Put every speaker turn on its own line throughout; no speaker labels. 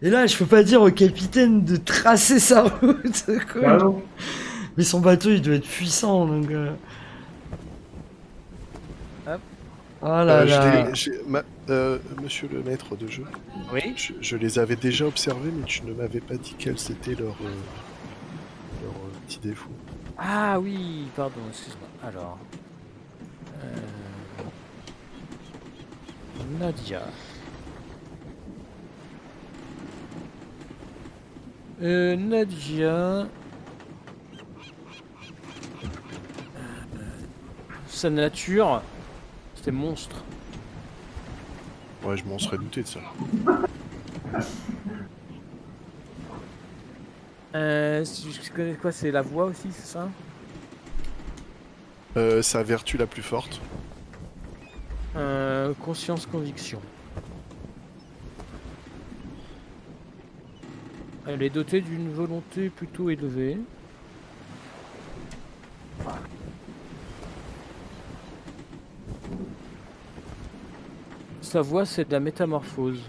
Et là, je peux pas dire au capitaine de tracer sa route, quoi.
Ah non.
Mais son bateau, il doit être puissant, donc...
Hop.
Oh là là.
Monsieur le maître de jeu,
Oui.
je les avais déjà observés, mais tu ne m'avais pas dit quels étaient leurs petits défauts.
Ah oui, pardon, excuse-moi. Alors. Nadia. Nadia. Sa nature, c'est monstre.
Ouais, je m'en serais douté de ça.
Je connais quoi, c'est la voix aussi, c'est ça?
Sa vertu la plus forte.
Conscience, conviction. Elle est dotée d'une volonté plutôt élevée. Sa voix, c'est de la métamorphose.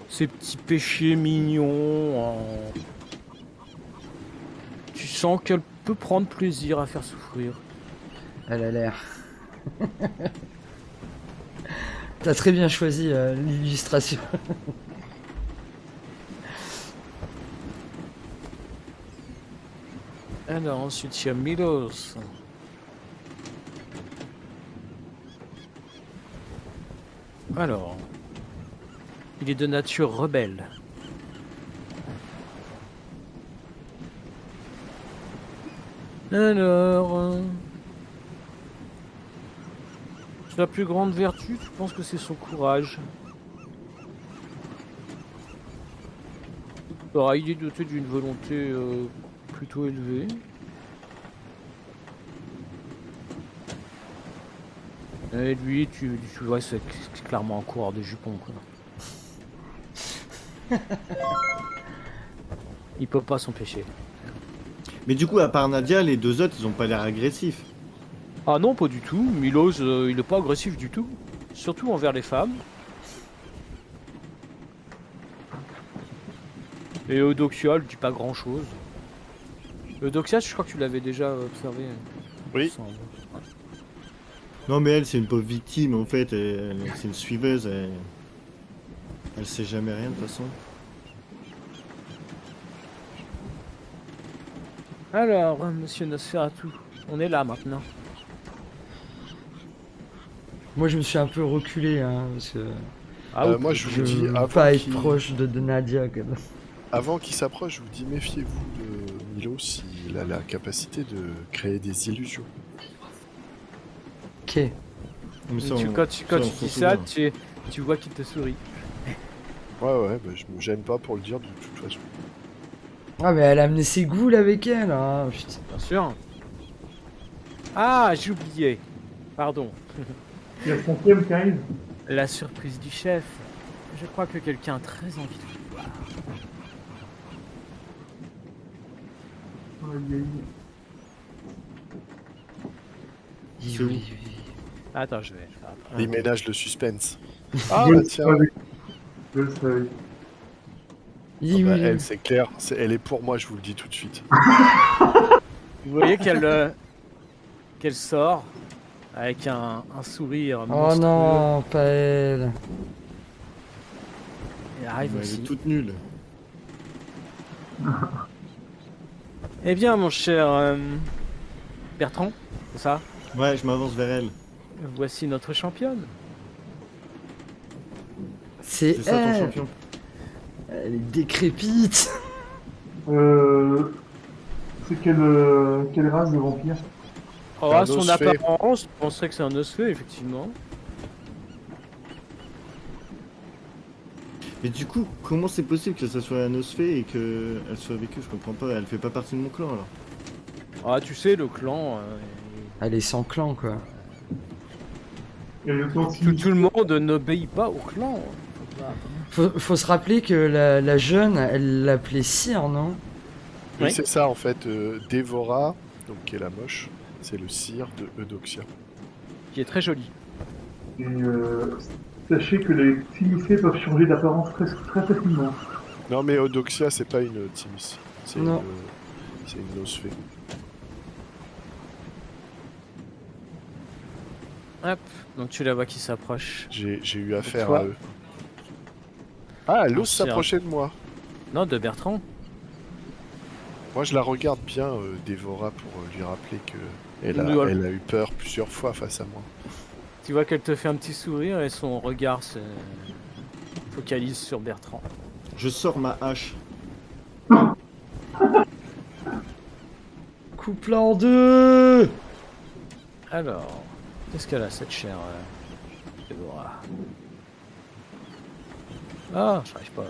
Ces petits péchés mignons. Tu sens qu'elle peut prendre plaisir à faire souffrir.
Elle a l'air. T'as très bien choisi l'illustration.
Alors ensuite il y a Milos. Alors, il est de nature rebelle. Alors, sa plus grande vertu, je pense que c'est son courage. Alors, il est doté d'une volonté plutôt élevée. Et lui, tu vois, c'est clairement un coureur de jupons, quoi. Il peut pas s'empêcher.
Mais du coup, à part Nadia, les deux autres, ils ont pas l'air agressifs.
Ah non, pas du tout. Milos, il est pas agressif du tout. Surtout envers les femmes. Et Eudoxia, elle dit pas grand chose. Eudoxia, je crois que tu l'avais déjà observé.
Oui.
Non, mais elle, c'est une pauvre victime, en fait. C'est une suiveuse. Elle sait jamais rien, de toute façon.
Alors, monsieur Nosferatu, on est là maintenant.
Moi, je me suis un peu reculé, hein, parce que
Moi, je
je
vous dis,
veux
avant
pas être
qu'il
proche de Nadia. Quand même.
s'approche, je vous dis, méfiez-vous de Milos, il a la capacité de créer des illusions.
Ok.
Mais ça,
Quand tu dis ça,
souvient.
tu vois qu'il te sourit.
Ouais, bah, je me gêne pas pour le dire de toute façon.
Ah, mais elle a amené ses ghouls avec elle, hein, putain.
Bien sûr. Ah, j'ai oublié. Pardon.
Il y a le cinquième qui arrive.
La surprise du chef. Je crois que quelqu'un a très envie de vous voir.
Aïe, aïe.
C'est où?
Attends, je vais faire après.
Il ménage le suspense.
Je
Ah,
le
bah tiens,
savais. Je le savais.
elle, c'est clair, elle est pour moi, je vous le dis tout de suite.
Vous voyez qu'elle sort avec un sourire
Oh
monstrueux.
non, pas elle.
Elle arrive
Elle
aussi.
est toute nulle.
Eh bien, mon cher Bertrand, c'est ça?
Ouais, je m'avance vers elle.
Voici notre championne.
C'est
C'est ça ton
elle.
champion.
Elle est décrépite.
C'est quelle race de vampire?
Oh,
Un
à son
osphée.
apparence, je penserais que c'est un osphée, effectivement.
Mais du coup, comment c'est possible que ça soit un osphée et qu'elle soit avec eux? Je comprends pas. Elle fait pas partie de mon clan alors.
Ah, tu sais, le clan...
Elle est sans clan, quoi.
Il y a le temps
tout le monde n'obéit pas au clan.
Faut se rappeler que la jeune, elle l'appelait Cire, non?
Oui,
Oui.
c'est ça en fait. Dévora, donc qui est la moche, c'est le cire de Eudoxia.
Qui est très joli.
Et sachez que les Timicées peuvent changer d'apparence très, très facilement.
Non mais Eudoxia c'est pas une Timis, c'est
Non.
une Nosfée.
Hop, donc tu la vois qui s'approche.
J'ai eu affaire
toi
à eux. Ah, elle ose
Ancien.
s'approcher de moi.
Non, de Bertrand.
Moi je la regarde bien, Dévora, pour lui rappeler que elle
Lol.
a eu peur plusieurs fois face à moi.
Tu vois qu'elle te fait un petit sourire et son regard se focalise sur Bertrand.
Je sors ma hache.
Coupe-la en deux.
Alors, qu'est-ce qu'elle a cette chère Déborah? Ah, je n'arrive pas.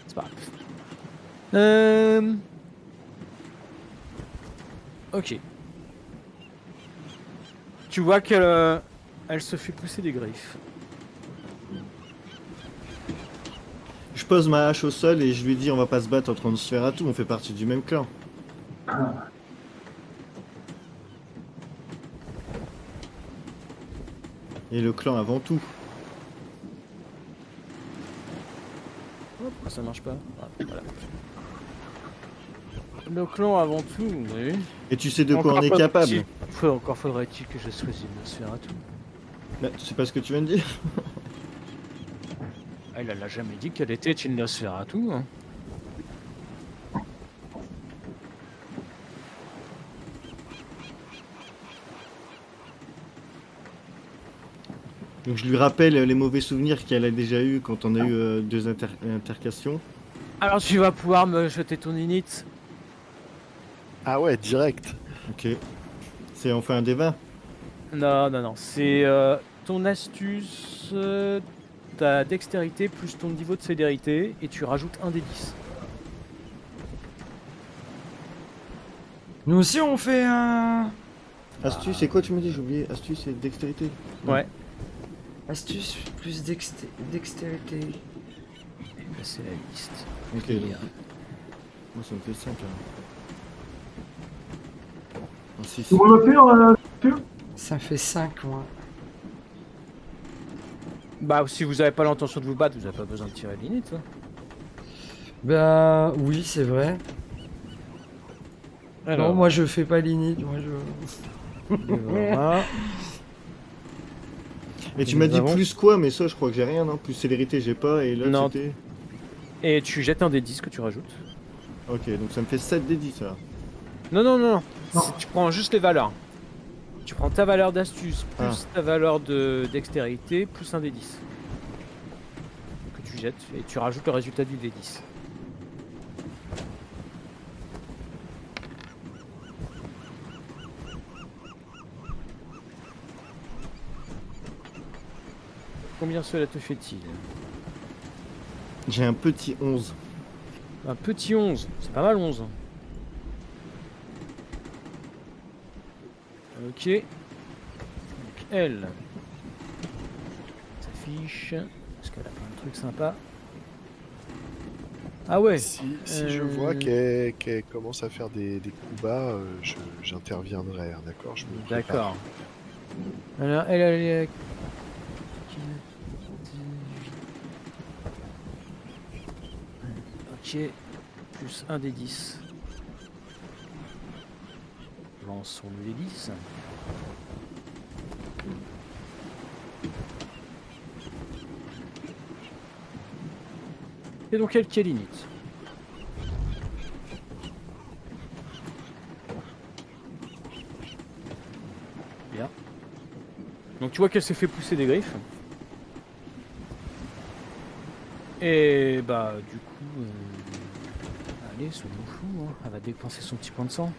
C'est pas grave. Ok. Tu vois qu'elle elle se fait pousser des griffes.
Je pose ma hache au sol et je lui dis on va pas se battre entre Nosferatu, on fait partie du même clan. Et le clan avant tout.
Oh, pourquoi ça marche pas? Ah, voilà. Le clan avant tout, oui.
Et tu sais de quoi on est capable.
Encore faudrait-il que je choisisse Nosferatu.
Là, tu sais pas ce que tu viens de dire?
Elle a jamais dit qu'elle était une Nosferatu. Hein.
Donc je lui rappelle les mauvais souvenirs qu'elle a déjà eu quand on a eu deux intercations.
Alors tu vas pouvoir me jeter ton init.
Ah ouais, direct.
Ok. C'est enfin un des 20.
Non. C'est ton astuce, ta dextérité plus ton niveau de célérité et tu rajoutes un des 10.
Nous aussi on fait un...
Astuce, c'est quoi tu me dis? J'ai oublié. Astuce et dextérité.
Ouais.
Astuce plus dextérité.
Et ben, c'est la liste.
Ok.
Et,
Donc, moi ça me fait 5 alors. En 6.
Tout le monde va faire
Ça fait 5 moi.
Bah si vous avez pas l'intention de vous battre, vous avez pas besoin de tirer l'init. Hein.
Ben oui c'est vrai.
Alors,
Non moi je fais pas l'init, moi je...
Déborah.
Et tu m'as dit
avons-
plus quoi? Mais ça je crois que j'ai rien, non? Plus célérité j'ai pas et là
Non.
c'était...
Et tu jettes un des 10 que tu rajoutes.
Ok, donc ça me fait 7 des 10 alors.
Non.
Non.
Tu prends juste les valeurs. Tu prends ta valeur d'astuce plus
Ah.
ta valeur de dextérité plus un des 10. Que tu jettes et tu rajoutes le résultat du des 10. Combien cela te fait-il?
J'ai un petit 11.
Un petit 11, c'est pas mal 11. Ok. Donc elle s'affiche. Est-ce qu'elle a plein de trucs sympas? Ah ouais.
Si je vois qu'elle commence à faire des coups bas, j'interviendrai, hein, d'accord? Je me prépare.
D'accord. Alors elle est... Ok. Plus un des 10. Lançons-nous les 10. Et donc elle quelle init? Bien. Donc tu vois qu'elle s'est fait pousser des griffes. Et bah du coup... Allez, soyons fous, hein. Elle va dépenser son petit point de sang.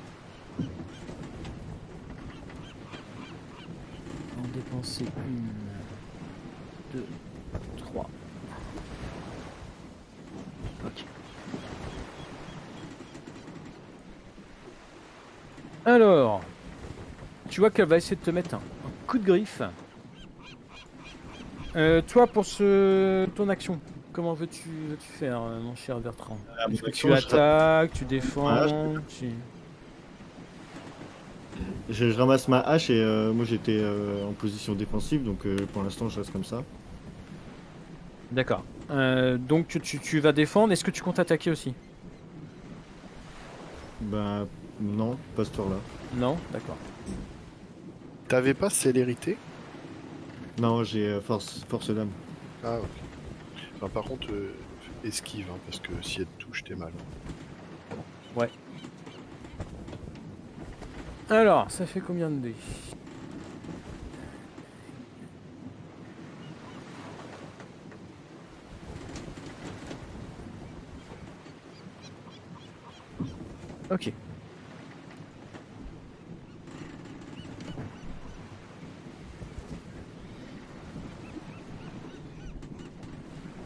En dépenser 1, 2, 3. Ok. Alors, tu vois qu'elle va essayer de te mettre un coup de griffe. Toi, pour ton action, comment veux-tu faire, mon cher Bertrand? Est-ce que tu attaques, tu défends, tu...
je ramasse ma hache et moi j'étais en position défensive, donc pour l'instant je reste comme ça.
D'accord. Donc tu vas défendre. Est-ce que tu comptes attaquer aussi?
Bah non, pas ce tour-là.
Non? D'accord.
T'avais pas célérité?
Non, j'ai force d'âme.
Ah, ok. Enfin, par contre, esquive, hein, parce que si elle te touche, t'es mal.
Alors, ça fait combien de dés? Ok.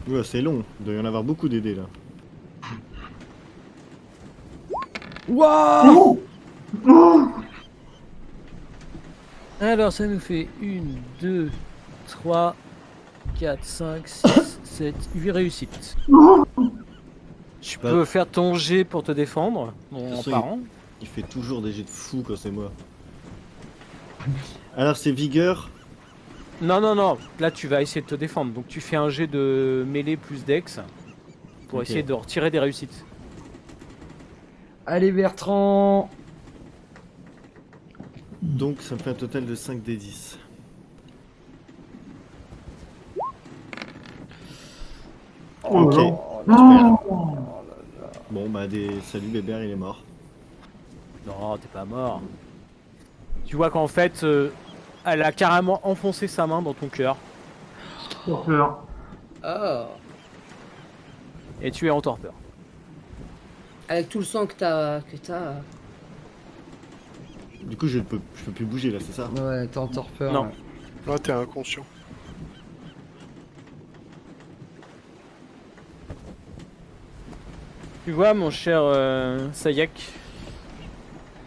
Ouais, c'est long, il doit y en avoir beaucoup d'aider là.
Waouh!
Alors, ça nous fait 1, 2, 3, 4, 5, 6, 7, 8 réussites. Tu
Bah.
peux faire ton jet pour te défendre
toute
en
façon,
parant.
Il fait toujours des jets de fou quand c'est moi. Alors c'est vigueur.
Non, non, non. Là, tu vas essayer de te défendre. Donc, tu fais un jet de mêlée plus dex pour
Ok.
essayer de retirer des réussites.
Allez Bertrand.
Donc ça me fait un total de 5 des 10. Ok, super. Bon bah salut Bébert, il est mort.
Non, t'es pas mort. Tu vois qu'en fait, elle a carrément enfoncé sa main dans ton cœur
Torpeur.
Oh.
et tu es en torpeur.
Avec tout le sang que t'as.
Du coup je peux plus bouger là, c'est ça?
Ouais, t'es en torpeur.
Non.
ouais.
Ah, t'es inconscient.
Tu vois, mon cher Sayak,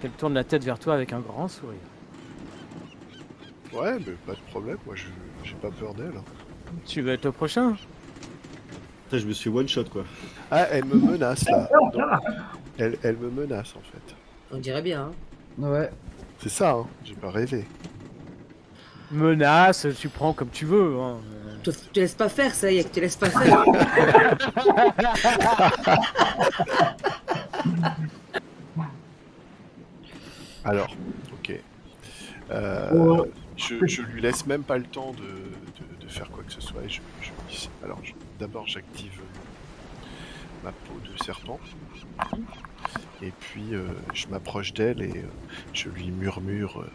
qu'elle tourne la tête vers toi avec un grand sourire.
Ouais, mais pas de problème, moi j'ai pas peur d'elle.
Tu veux être le prochain?
Putain, je me suis one shot quoi.
Ah, elle me menace là. Non, elle me menace en fait.
On dirait bien. Hein.
Ouais.
C'est ça, hein, j'ai pas rêvé.
Menace, tu prends comme tu veux. Hein.
Tu laisses pas faire, ça y est, que tu laisses pas faire.
Alors, ok. Je lui laisse même pas le temps de faire quoi que ce soit. Alors, d'abord, j'active ma peau de serpent. Et puis, je m'approche d'elle et je lui murmure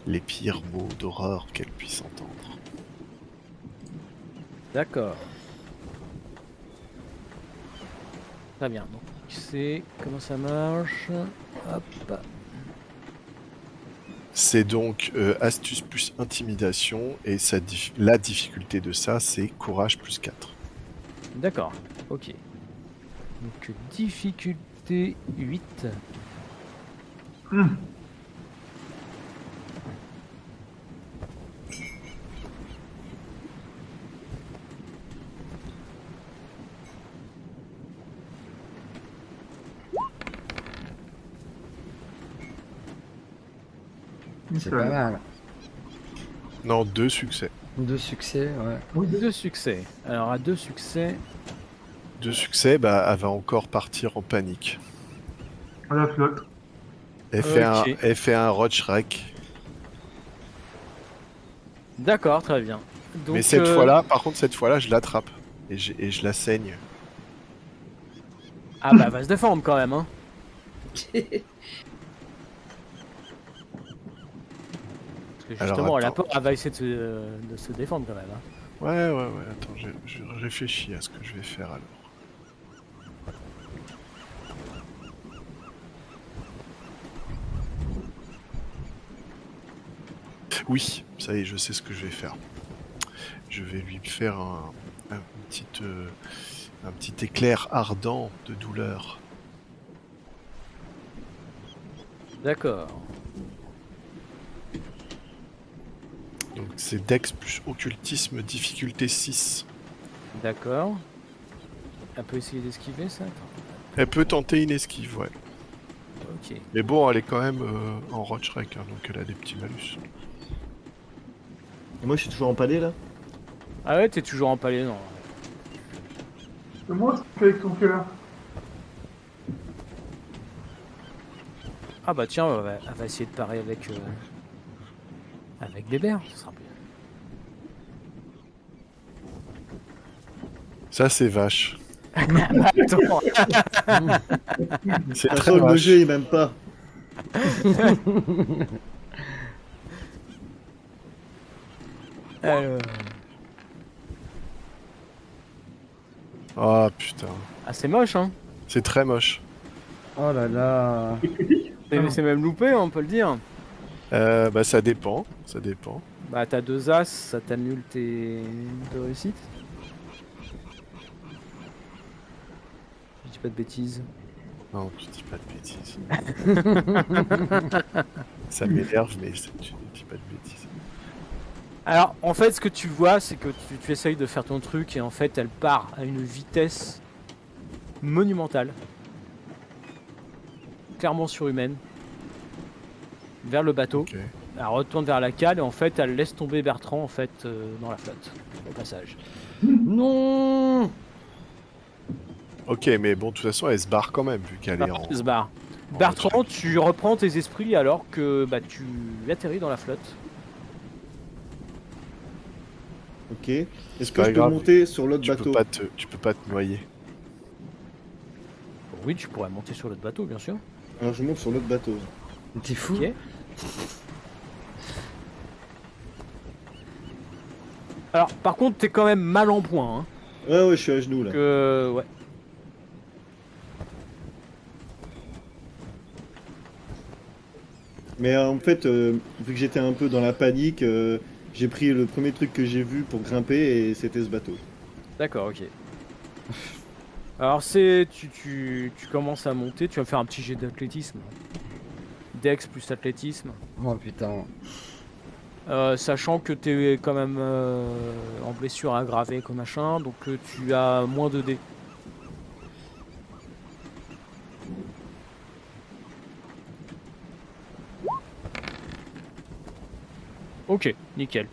les pires mots d'horreur qu'elle puisse entendre.
D'accord. Très bien. Donc, c'est comment ça marche. Hop.
C'est donc astuce plus intimidation et la difficulté de ça, c'est courage plus 4.
D'accord. Ok. Donc difficulté 8.
C'est pas mal.
Non, 2 succès.
2 succès, ouais.
2 succès. Alors à 2 succès.
2 succès, bah, elle va encore partir en panique.
À la flotte.
Elle fait un roach wreck.
D'accord, très bien. Donc,
Mais cette fois-là, par contre, cette fois-là, je l'attrape. Et je la saigne.
Ah bah, elle va se défendre quand même, hein. Parce que
Alors,
justement,
attends.
elle va essayer de se défendre quand même. Hein.
Ouais. Attends, je réfléchis à ce que je vais faire alors. Oui, ça y est, je sais ce que je vais faire. Je vais lui faire un petit éclair ardent de douleur.
D'accord.
Donc c'est Dex plus occultisme, difficulté 6.
D'accord. Elle peut essayer d'esquiver ça?
Elle peut tenter une esquive, ouais.
Ok.
Mais bon, elle est quand même en Roach-Rec, hein, donc elle a des petits malus.
Et moi, je suis toujours empalé là.
Ah ouais, t'es toujours empalé, non?
C'est moi ce que tu fais avec ton cœur.
Ah bah tiens, elle va essayer de parer avec Bébert, ce sera bien.
Ça, c'est vache.
Attends.
C'est
De toute
très
façon, le
vache.
jeu, il m'aime pas.
Alors...
Ah putain.
Ah c'est moche, hein.
C'est très moche.
Oh là là.
C'est même loupé, on peut le dire.
Bah ça dépend, ça dépend.
Bah t'as 2 as, ça t'annule tes 2 réussites. Je dis pas de bêtises.
Non, je dis pas de bêtises. Ça m'énerve, mais je dis pas de bêtises.
Alors en fait ce que tu vois c'est que tu essayes de faire ton truc et en fait elle part à une vitesse monumentale. Clairement surhumaine. Vers le bateau.
Ok.
Elle retourne vers la cale et en fait elle laisse tomber Bertrand en fait dans la flotte au passage.
Non.
Ok, mais bon, de toute façon, elle se barre quand même, vu qu'elle est en...
Elle se barre.
en
Bertrand,
Roach-Rec.
tu reprends tes esprits alors que bah, tu atterris dans la flotte.
Ok. Est-ce que
pas
je peux
grave.
monter sur l'autre
Tu
bateau?
tu peux pas te noyer.
Oui, tu pourrais monter sur l'autre bateau, bien sûr.
Alors je monte sur l'autre bateau.
T'es fou.
Ok. Alors, par contre, t'es quand même mal en point. Hein,
Ouais, je suis à genoux là.
ouais.
Mais en fait, vu que j'étais un peu dans la panique, j'ai pris le premier truc que j'ai vu pour grimper et c'était ce bateau.
D'accord, ok. Alors, tu commences à monter, tu vas faire un petit jet d'athlétisme. Dex plus athlétisme.
Oh putain.
Sachant que tu es quand même en blessure aggravée comme machin, donc tu as moins de dés. Ok, nickel.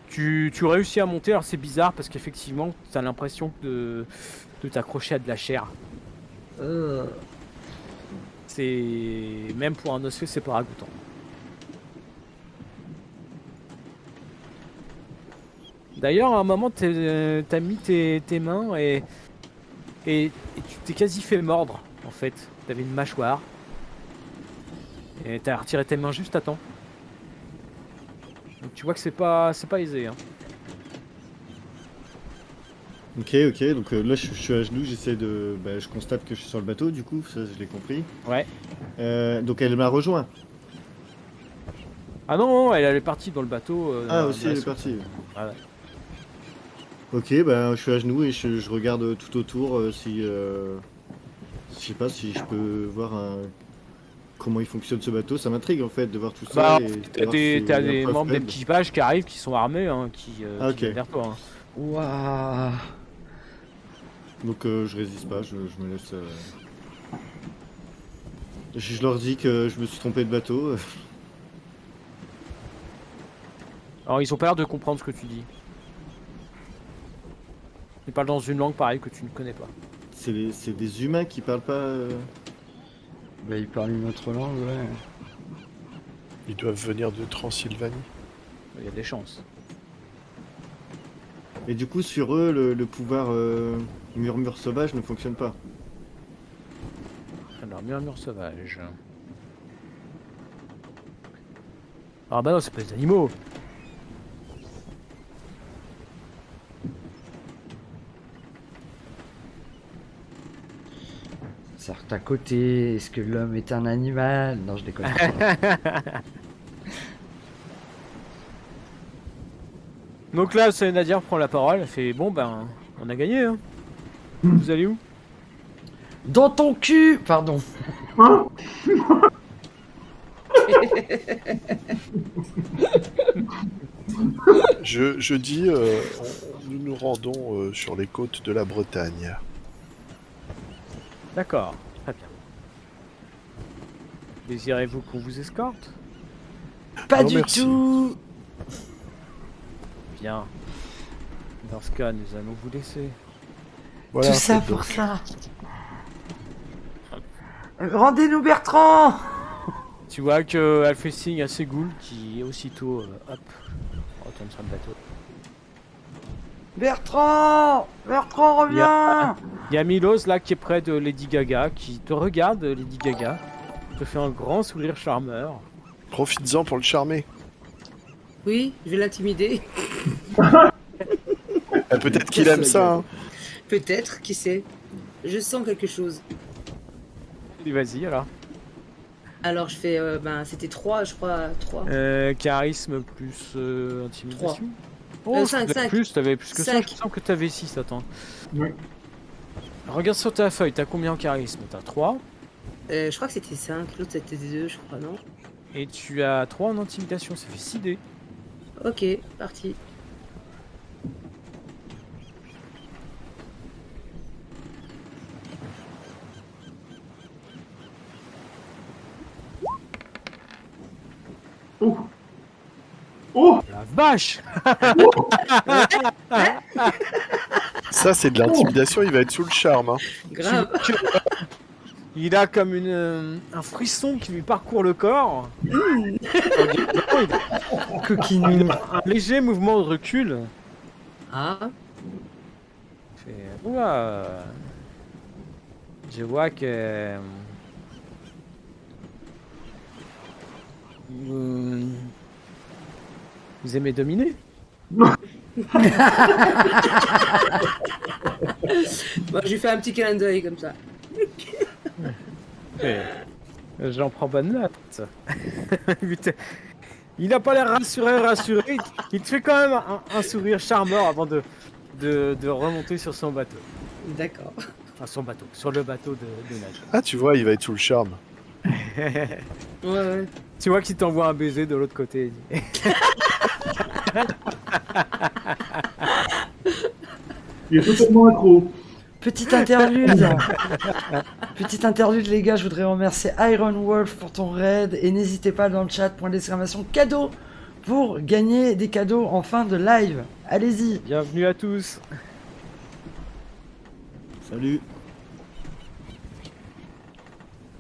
Tu réussis à monter, alors c'est bizarre parce qu'effectivement tu as l'impression de t'accrocher à de la chair. C'est même pour un osseau, c'est pas ragoûtant. D'ailleurs, à un moment, t'as mis tes mains et tu t'es quasi fait mordre, en fait. T'avais une mâchoire. Et t'as retiré tes mains juste à temps. Donc tu vois que c'est pas aisé. Hein.
Ok, donc là je suis à genoux, j'essaie de... Bah, je constate que je suis sur le bateau du coup, ça je l'ai compris.
Ouais.
Donc elle m'a rejoint.
Ah non, elle est partie dans le bateau.
Ah
dans
aussi
la
elle est
soupe.
partie.
Ah ouais.
Ok, bah je suis à genoux et je regarde tout autour si... je sais pas si je peux voir comment il fonctionne ce bateau, ça m'intrigue en fait de voir tout ça.
Bah,
et de
t'as
voir
des,
si
t'as
il y a
des
preuve
membres
faible.
d'équipage qui arrivent, qui sont armés, hein, qui
Ah,
viennent
ok.
vers toi. Hein.
Waouh.
Donc je résiste pas, je me laisse... Je leur dis que je me suis trompé de bateau.
Alors ils ont pas l'air de comprendre ce que tu dis. Ils parlent dans une langue pareille que tu ne connais pas.
C'est des humains qui parlent pas...
Bah il parle une autre langue, ouais.
Ils doivent venir de Transylvanie.
Il y a des chances.
Et du coup sur eux, le pouvoir murmure sauvage ne fonctionne pas.
Alors, murmure sauvage. Ah bah non, c'est pas des animaux.
Certes à côté, est-ce que l'homme est un animal? Non, je déconne.
Donc là, c'est Nadia prend la parole, elle fait bon ben, on a gagné hein. Vous allez où?
Dans ton cul. Pardon.
Hein?
Je dis, nous nous rendons sur les côtes de la Bretagne.
D'accord, très bien. Désirez-vous qu'on vous escorte?
Pas
Non,
du
merci.
tout.
Bien. Dans ce cas, nous allons vous laisser.
Voilà,
Tout ça
faites
pour
donc.
ça. Rendez-nous Bertrand.
Tu vois qu'elle fait signe à ses ghouls qui aussitôt, hop, retourne sur le bateau.
Bertrand, reviens.
Il y a Milos là qui est près de Lady Gaga, qui te regarde, Lady Gaga, te fait un grand sourire charmeur.
Profites-en pour le charmer.
Oui, je vais l'intimider.
Ah, peut-être qu'il aime ça. Hein.
Peut-être, qui sait. Je sens quelque chose.
Et vas-y alors.
Alors je fais, c'était 3, je crois, 3.
Charisme plus intimidation.
Cinq,
t'avais
cinq.
plus, t'avais plus que ça,
Cinq.
je sens que t'avais 6, attends.
Oui.
Regarde sur ta feuille, t'as combien en charisme? T'as 3,
Je crois que c'était 5, l'autre c'était 2, je crois, non?
et tu as 3 en intimidation, ça fait 6 dés.
Ok, parti.
Oh. Oh.
La vache!
Ça, c'est de l'intimidation, il va être sous le charme. Hein.
Grave.
Il a comme un frisson qui lui parcourt le corps.
Coquinou.
Un léger mouvement de recul.
Ah,
Il fait, ouah, je vois que vous aimez dominer.
moi je lui fais un petit clin d'œil comme ça.
J'en prends bonne note. Putain. Il a pas l'air rassuré. Il te fait quand même un sourire charmeur avant de remonter sur son bateau.
D'accord.
Enfin, son bateau, sur le bateau de nage.
Ah, tu vois, il va être sous le charme.
Ouais.
Tu vois qu'il t'envoie un baiser de l'autre côté.
Il est totalement accro.
Petite interlude. Petite interlude, les gars. Je voudrais remercier Iron Wolf pour ton raid. Et n'hésitez pas dans le chat, point d'exclamation cadeau, pour gagner des cadeaux en fin de live. Allez-y.
Bienvenue à tous.
Salut.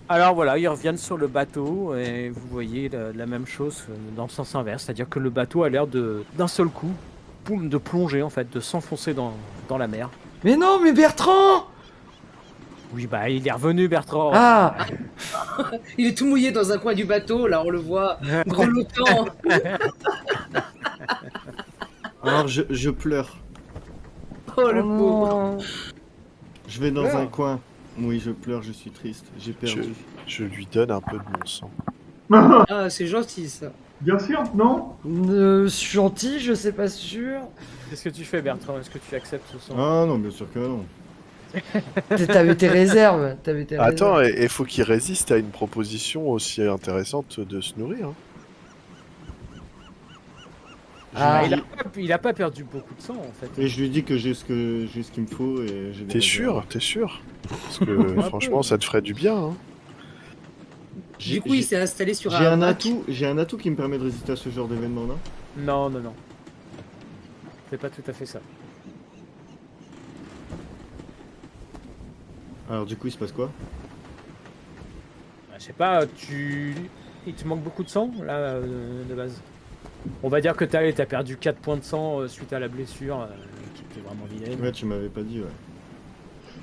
Alors voilà, ils reviennent sur le bateau et vous voyez la même chose dans le sens inverse, c'est-à-dire que le bateau a l'air d'un seul coup, boum, de plonger en fait, de s'enfoncer dans la mer.
Mais non, mais Bertrand.
Oui, bah il est revenu Bertrand.
Ah.
Il est tout mouillé dans un coin du bateau, là on le voit grelottant.
Alors je pleure.
Oh le
Oh
pauvre.
non.
Je vais dans
Pleure.
un coin. Oui, je pleure, je suis triste. J'ai perdu.
Je lui donne un peu de mon sang.
Ah, c'est gentil ça.
Bien sûr, non?
Gentil, je sais pas sûr.
Qu'est-ce que tu fais Bertrand? Est-ce que tu acceptes ce sang?
Ah non, bien sûr que non.
T'avais tes réserves.
Attends, il faut qu'il résiste à une proposition aussi intéressante de se nourrir. Hein.
Ah.
Il a pas perdu beaucoup de sang en fait.
Et je lui dis que j'ai ce qu'il me faut et j'ai des
T'es sûr? Parce que franchement, ça te ferait du bien. Hein.
Du coup, il s'est installé sur
J'ai un
bac.
atout qui me permet de résister à ce genre d'événement, non?
Non. C'est pas tout à fait ça.
Alors du coup, il se passe quoi?
Je sais pas, il te manque beaucoup de sang là de base. On va dire que t'as perdu 4 points de sang suite à la blessure qui était vraiment vilaine.
Ouais, tu m'avais pas dit, ouais.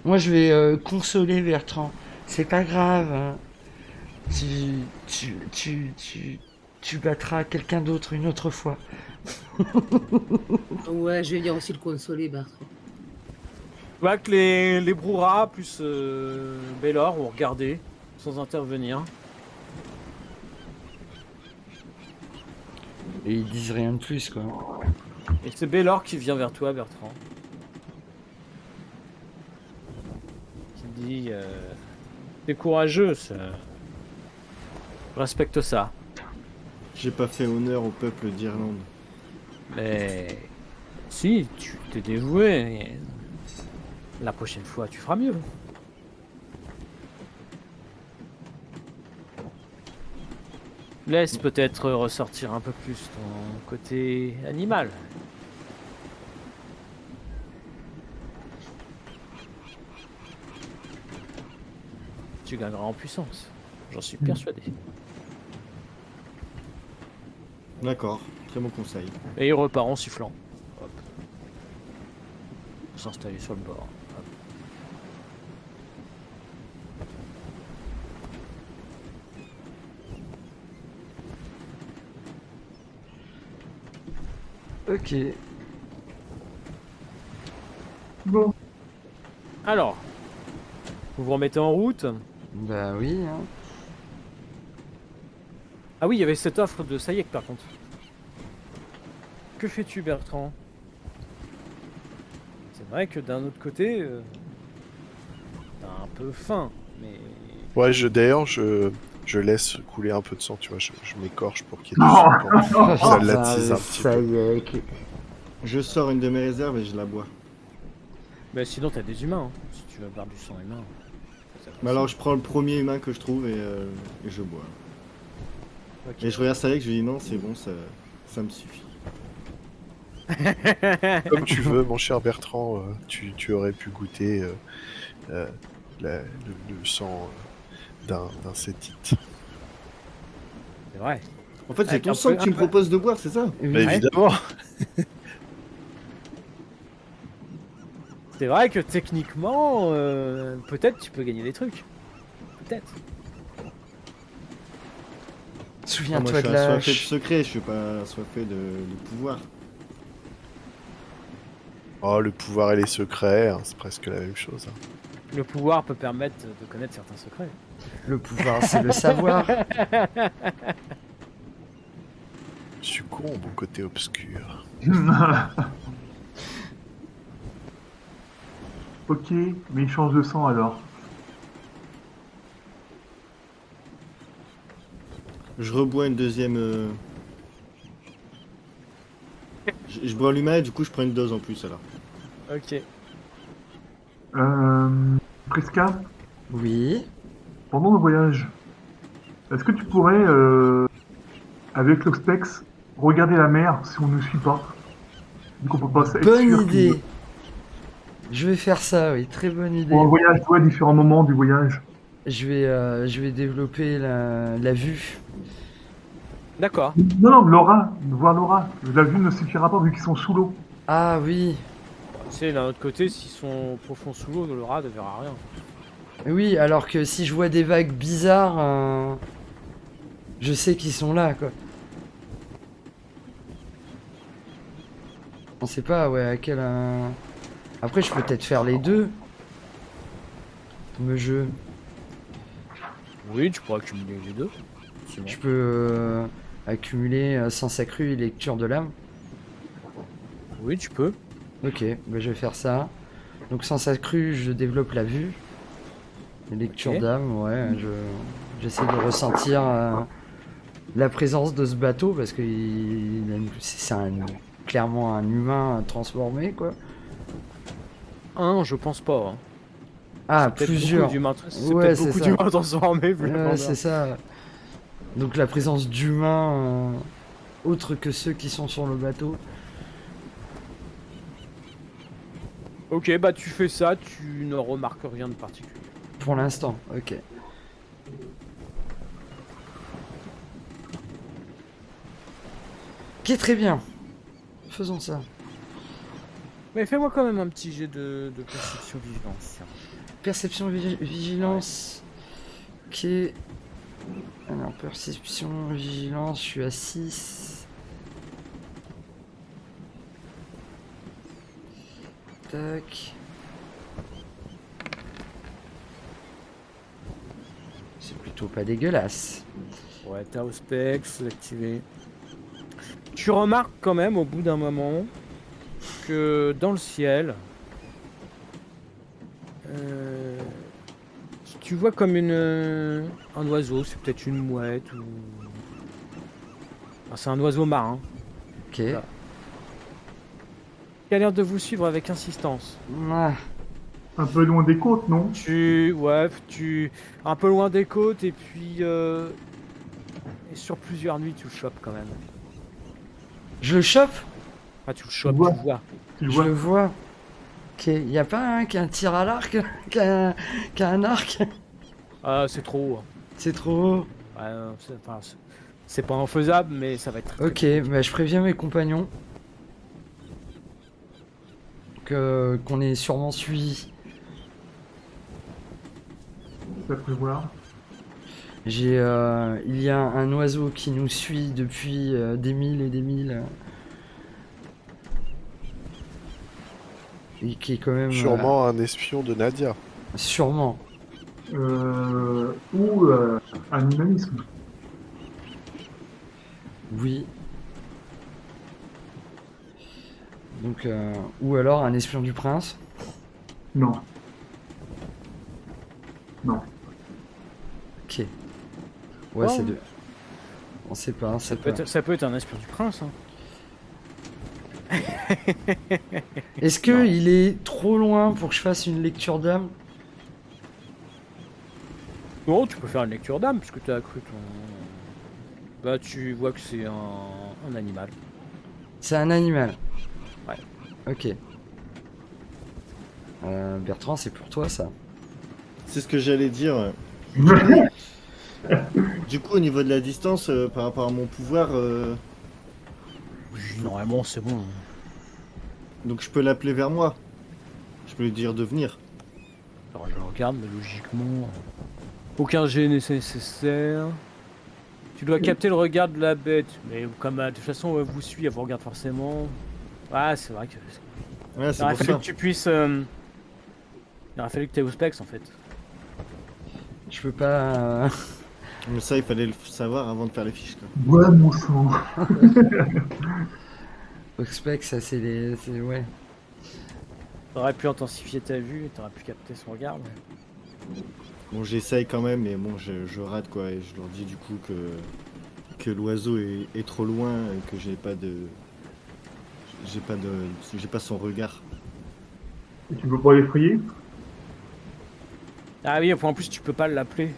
Moi, je vais consoler Bertrand. C'est pas grave. Hein. Tu battras quelqu'un d'autre une autre fois.
Ouais, je vais venir aussi le consoler, Bertrand.
Tu vois que les brouhaha plus Bélor ont regardé sans intervenir.
Et ils disent rien de plus, quoi.
Et c'est Bélor qui vient vers toi, Bertrand. Qui dit t'es courageux, ça. Je respecte ça.
J'ai pas fait honneur au peuple d'Irlande.
Mais si, tu t'es dévoué. Et la prochaine fois, tu feras mieux. Laisse peut-être ressortir un peu plus ton côté animal. Tu gagneras en puissance. J'en suis persuadé.
D'accord, très bon conseil.
Et il repart en sifflant. Hop. S'installer sur le bord. Hop.
Ok.
Bon.
Alors, vous vous remettez en route.
Bah oui, hein.
Ah oui, il y avait cette offre de Sayek par contre. Que fais-tu, Bertrand? C'est vrai que d'un autre côté, t'as un peu faim, mais...
Ouais, d'ailleurs, je laisse couler un peu de sang, tu vois, je m'écorche pour qu'il y ait
Non.
du sang. Ça l'attise un petit
Ça
peu.
y est.
Je sors une de mes réserves et je la bois.
Mais sinon, t'as des humains, hein, si tu veux boire du sang humain.
Mais alors je prends le premier humain que je trouve et je bois.
Ok.
Et je regarde Sayek, je lui dis non, c'est bon, ça me suffit.
Comme tu veux, mon cher Bertrand, tu aurais pu goûter le sang d'un cétite.
C'est vrai.
En fait, c'est
Avec
ton
un
sang
peu-
que tu me proposes de boire, c'est ça?
Oui.
Mais évidemment.
C'est vrai que techniquement, peut-être tu peux gagner des trucs. Peut-être.
Moi,
Souviens-toi
je suis
de
assoiffé de
la...
secret, je suis pas assoiffé de pouvoir.
Oh, le pouvoir et les secrets, hein, c'est presque la même chose. Hein.
Le pouvoir peut permettre de connaître certains secrets.
Le pouvoir, c'est le savoir.
Succombe au côté obscur.
Ok, mais il change de sang alors.
Je rebois une deuxième. Je bois l'humain et du coup je prends une dose en plus alors.
Ok.
Prisca,
Oui.
pendant le voyage, est-ce que tu pourrais, avec l'Obstex, regarder la mer si on ne suit pas? Donc on peut pas être
Bonne
sûr
idée. Je vais faire ça, oui. Très bonne idée.
Pour un voyage, tu vois, différents moments du voyage.
Je vais développer la vue.
D'accord.
Non, non, Laura, voir Laura. La vue ne suffira pas vu qu'ils sont sous l'eau.
Ah oui.
Tu sais, d'un autre côté, s'ils sont profonds sous l'eau, le rat ne verra rien.
Oui, alors que si je vois des vagues bizarres, je sais qu'ils sont là, quoi. On sait pas, ouais, à quel... Après, je peux peut-être faire les deux. Me jeu.
Oui, tu pourras accumuler les deux. C'est bon.
Je peux accumuler sens accru et lecture de l'âme.
Oui, tu peux.
Ok, bah, je vais faire ça. Donc sens accru, je développe la vue. Et lecture
Ok.
d'âme, ouais, j'essaie de ressentir la présence de ce bateau parce que c'est clairement un humain transformé, quoi.
Je pense pas. Hein.
Ah,
C'est peut-être
plusieurs.
beaucoup d'humains- C'est
Ouais,
peut-être
c'est
beaucoup
ça.
d'humains transformés. Vu la
Ouais, c'est
grandeur.
ça. Donc la présence d'humains autres que ceux qui sont sur le bateau.
Ok, bah tu fais ça, tu ne remarques rien de particulier.
Pour l'instant, ok. Ok, très bien. Faisons ça.
Mais fais-moi quand même un petit jet de perception vigilance. tiens.
Perception vigilance. Ok. Alors, perception vigilance, je suis à 6. Tac. C'est plutôt pas dégueulasse.
Ouais, t'as Auspex activé. Tu remarques quand même au bout d'un moment que dans le ciel, tu vois comme un oiseau, c'est peut-être une mouette ou... Ah, c'est un oiseau marin
Ok.
Voilà. qui a l'air de vous suivre avec insistance.
Ah,
Un peu loin des côtes, non?
Tu un peu loin des côtes et puis et sur plusieurs nuits, tu le chopes quand même.
Je le chope?
Ah, tu le chopes,
vois.
tu le vois.
Tu le
Je
vois.
le vois. Ok, y a pas un qui a un tir à l'arc? Qui a un arc?
Ah, c'est trop haut.
C'est trop haut.
Ouais, non, c'est pas infaisable, mais ça va être très,
Ok,
très
bah je préviens mes compagnons qu'on est sûrement suivi.
Ça peut voir.
Il y a un oiseau qui nous suit depuis des milles et des milles. Et qui est quand même...
Sûrement un espion de Nadia.
sûrement.
Ou animalisme.
Oui. Donc, ou alors un espion du prince.
Non. Non.
Ok. Ouais,
Oh.
c'est deux. On sait pas, on sait pas.
Ça peut être un espion du prince. Hein.
Est-ce que il est trop loin pour que je fasse une lecture d'âme?
Non, tu peux faire une lecture d'âme, puisque tu as accru ton... Bah, tu vois que c'est un animal.
C'est un animal.
Ouais.
Ok. Bertrand, c'est pour toi ça.
C'est ce que j'allais dire. Du coup, au niveau de la distance, par rapport à mon pouvoir,
Normalement, c'est bon.
donc je peux l'appeler vers moi. Je peux lui dire de venir.
Alors, je regarde, mais logiquement... Aucun jet n'est nécessaire. Tu dois capter le regard de la bête. Mais comme de toute façon, elle vous suit, elle vous regarde forcément. Ah, c'est vrai que...
Ouais, c'est
Il aurait
pour
fallu
ça.
que tu puisses... Il aurait fallu que tu aies au specs, en fait.
Je peux pas.
Mais ça, il fallait le savoir avant de faire les fiches, quoi.
Bois mon sang.
Oxpec, ça c'est les. Ouais.
T'aurais pu intensifier ta vue et t'aurais pu capter son regard. Mais...
Bon, j'essaye quand même, mais bon, je rate, quoi. Et je leur dis du coup que l'oiseau est trop loin et que j'ai pas son regard.
Et tu peux pas l'effrayer?
Ah oui, en plus, tu peux pas l'appeler.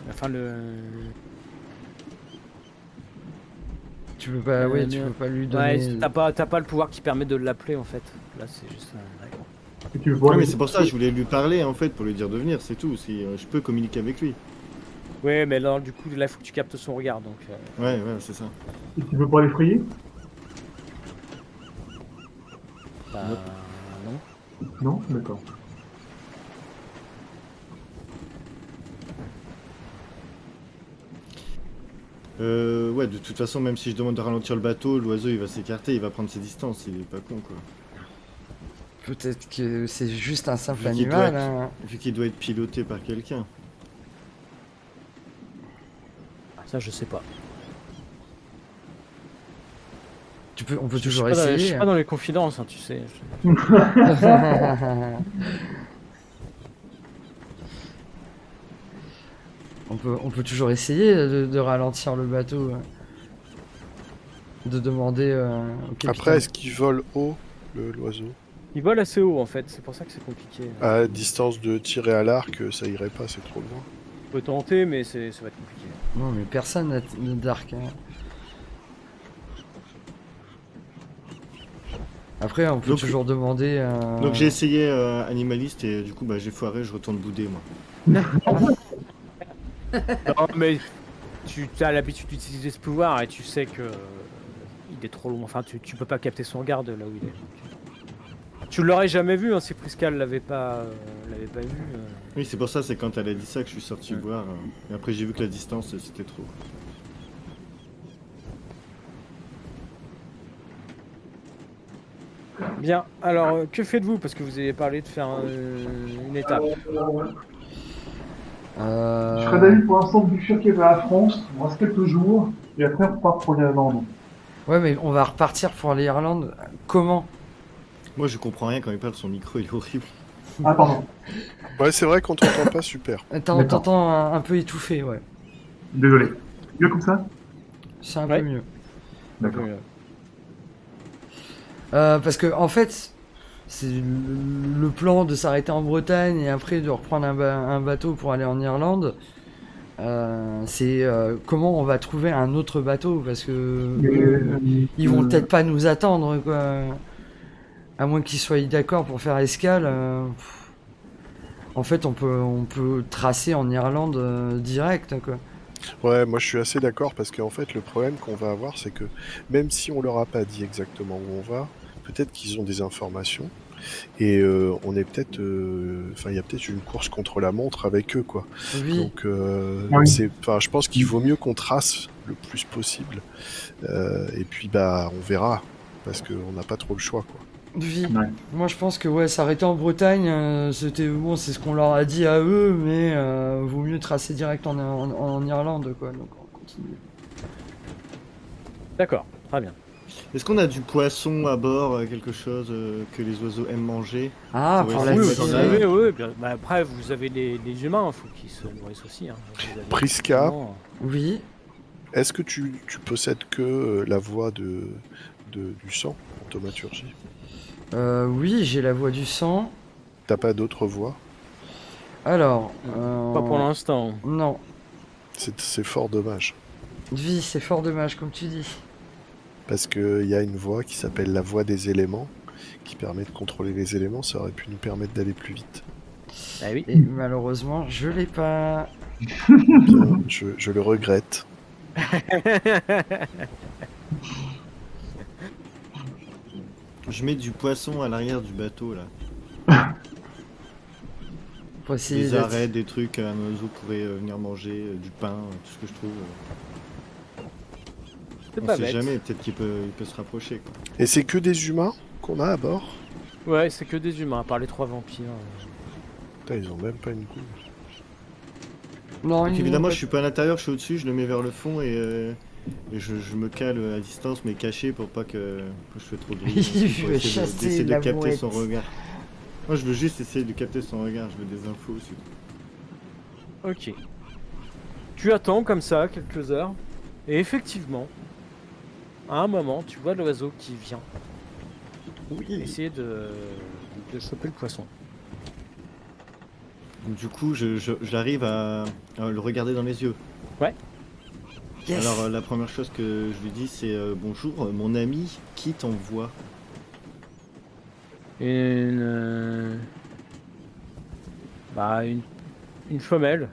Enfin,
Tu peux pas. Ouais, tu
merde.
peux pas lui donner.
Ouais, t'as pas le pouvoir qui permet de l'appeler, en fait. Là, c'est juste un...
Et tu peux pas
Ouais, mais c'est pour ça, je voulais lui parler, en fait, pour lui dire de venir, c'est tout. Si je peux communiquer avec lui.
Ouais, mais là, du coup, là, il faut que tu captes son regard, donc...
Ouais, c'est ça.
Et tu peux pas l'effrayer?
Bah, non.
Non? D'accord.
Ouais, de toute façon, même si je demande de ralentir le bateau, l'oiseau il va s'écarter, il va prendre ses distances, il est pas con, quoi.
Peut-être que c'est juste un simple
Vu qu'il
animal.
doit
Hein.
Vu qu'il doit être piloté par quelqu'un.
Ça, je sais pas.
On peut
Je
toujours
suis pas je
essayer.
suis pas dans les confidences, hein, tu sais.
On peut toujours essayer de ralentir le bateau. De demander au capitaine.
Après, est-ce qu'il vole haut, l'oiseau?
Il vole assez haut, en fait. C'est pour ça que c'est compliqué.
À distance de tirer à l'arc, ça irait pas, c'est trop loin.
On peut tenter, mais ça va être compliqué.
Non, mais personne n'a d'arc. Hein. Après, on peut
Donc-
toujours demander.
Donc j'ai essayé animaliste et du coup bah, j'ai foiré, je retourne bouder moi.
Non, mais tu as l'habitude d'utiliser ce pouvoir et tu sais que il est trop loin. Enfin, tu peux pas capter son regard de là où il est. Tu l'aurais jamais vu, hein, si Priscal l'avait pas vu.
Oui, c'est pour ça, c'est quand elle a dit ça que je suis sorti voir. Et après j'ai vu que la distance c'était trop.
Bien, alors que faites-vous? Parce que vous avez parlé de faire une étape.
Je serais d'avis pour l'instant de bifurquer vers la France, on reste quelques jours, et après on repart pour l'Irlande.
Ouais, mais on va repartir pour l'Irlande. Comment?
Moi je comprends rien quand il parle, son micro il est horrible.
Ah pardon,
Ouais, c'est vrai qu'on t'entend pas super.
Attends, on
D'accord.
t'entend un peu étouffé, ouais.
désolé. Mieux comme ça?
C'est un
Ouais.
peu mieux.
D'accord.
Parce que, en fait, c'est le plan de s'arrêter en Bretagne et après de reprendre un bateau pour aller en Irlande. C'est comment on va trouver un autre bateau, parce que
Mais,
ils vont peut-être pas nous attendre, quoi. À moins qu'ils soient d'accord pour faire escale. En fait, on peut tracer en Irlande direct, quoi.
Ouais, moi je suis assez d'accord parce qu'en fait le problème qu'on va avoir c'est que même si on leur a pas dit exactement où on va, peut-être qu'ils ont des informations et on est peut-être, enfin il y a peut-être une course contre la montre avec eux quoi.
Oui,
Donc
Oui.
enfin je pense qu'il vaut mieux qu'on trace le plus possible et puis bah on verra parce qu'on n'a pas trop le choix quoi.
oui.
Ouais.
Moi, je pense que ouais, s'arrêter en Bretagne, c'était bon, c'est ce qu'on leur a dit à eux, mais vaut mieux tracer direct en Irlande, quoi. Donc on continue.
D'accord, très bien.
Est-ce qu'on a du poisson à bord, quelque chose que les oiseaux aiment manger?
Ah,
Ouais,
pour
c'est
la
oui,
Vous en
oui,
avez, oui. Bah, après, vous avez les humains, il faut qu'ils se nourrissent aussi. Hein. Vous avez
Priska.
effectivement-
Oui.
Est-ce que tu possèdes que la voie du sang en thaumaturgie?
Oui, j'ai la voix du sang.
T'as pas d'autres voies?
Alors,
Pas pour l'instant.
non.
C'est fort dommage.
Vie, c'est fort dommage, comme tu dis.
Parce qu'il y a une voie qui s'appelle la voie des éléments, qui permet de contrôler les éléments, ça aurait pu nous permettre d'aller plus vite.
Ah oui.
Et malheureusement, je l'ai pas.
Bien, je le regrette.
Je mets du poisson à l'arrière du bateau là.
Pour essayer
Des
d'être-
arrêts, des trucs, un oiseau pourrait venir manger, du pain, tout ce que je trouve.
C'est
On
pas
sait
bête.
jamais, peut-être qu'il peut se rapprocher quoi.
Et c'est que des humains qu'on a à bord?
Ouais, c'est que des humains, à part les 3 vampires.
Putain, ils ont même pas une couille.
Non,
Donc
ils
évidemment,
n'ont
je suis pas à l'intérieur, je suis au-dessus, je le mets vers le fond et je me cale à distance, mais caché pour pas que je fais trop de bruit.
Il
Pour
veut
essayer
chasser
d'essayer
la
de capter
mouette.
son regard. Moi, je veux juste essayer de capter son regard, je veux des infos aussi.
Ok. Tu attends comme ça quelques heures, et effectivement, à un moment, tu vois l'oiseau qui vient essayer de choper le poisson.
Donc, du coup, j'arrive à le regarder dans les yeux.
Yes.
Alors, la première chose que je lui dis, c'est bonjour, mon ami, qui t'envoie?
Bah, une femelle.